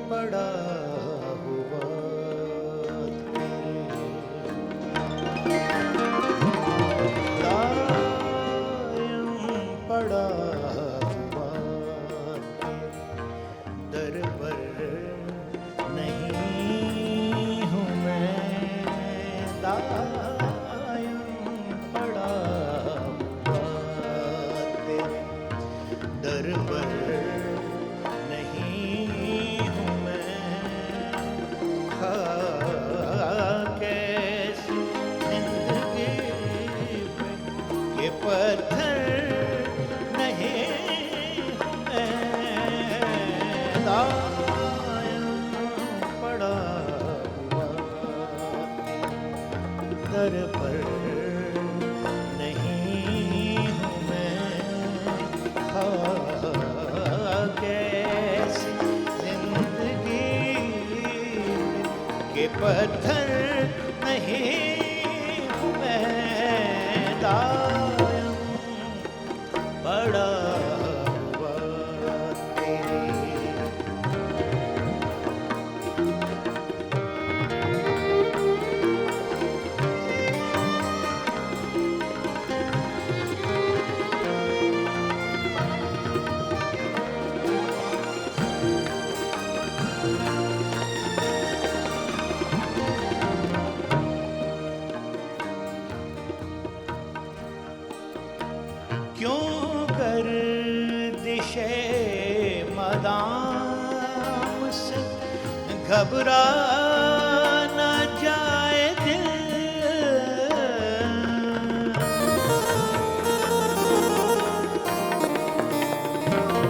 Speaker 4: پڑا ہوا پڑا ہوا در پر نہیں ہوں میں، دائم پڑا ہوا تیرے در پر نہیں ہوں میں، کیسی زندگی کے پتھر نہیں ہوں میں، دائم پڑا ہوا تیری۔ کیوں گردش مدام سے گھبرا نہ جائے دل،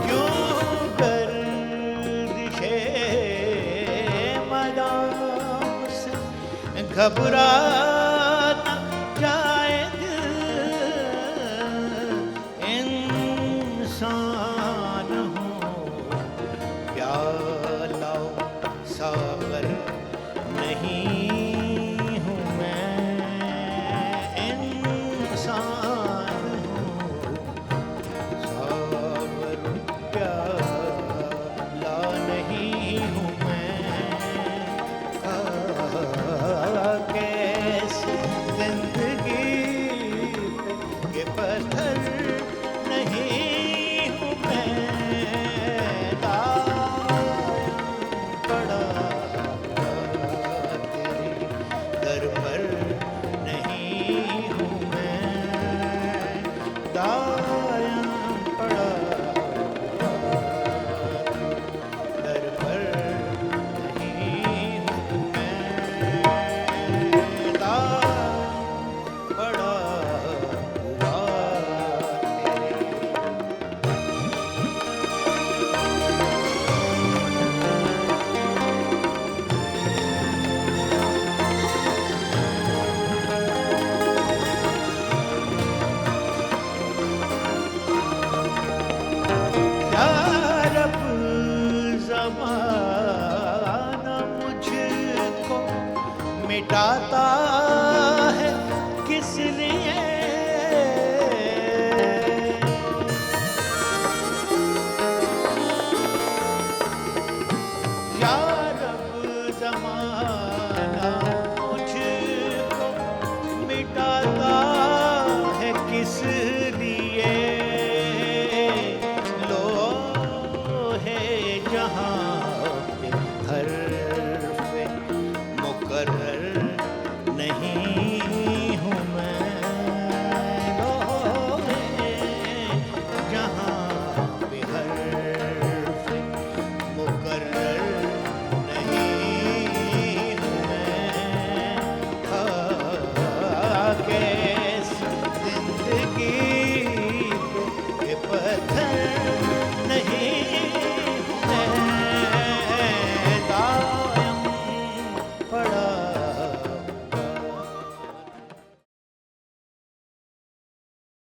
Speaker 4: کیوں گردش مدام سے گھبرا نہ جائے انسان ہوں، پیالہ ساغر نہیں ہوں میں، انسان ہوں، ساغر پیالہ نہیں ہوں میں، کیسی زندگی کے پتھر نہیں ہوں میں، دائم پڑا تیری در پر نہیں ہوں میں، دائم پڑا در پر نہیں ہوں میں، دائم پڑا ہوا تیری۔ یا رب زمانہ مجھ کو مٹاتا ہے کس لیے، یا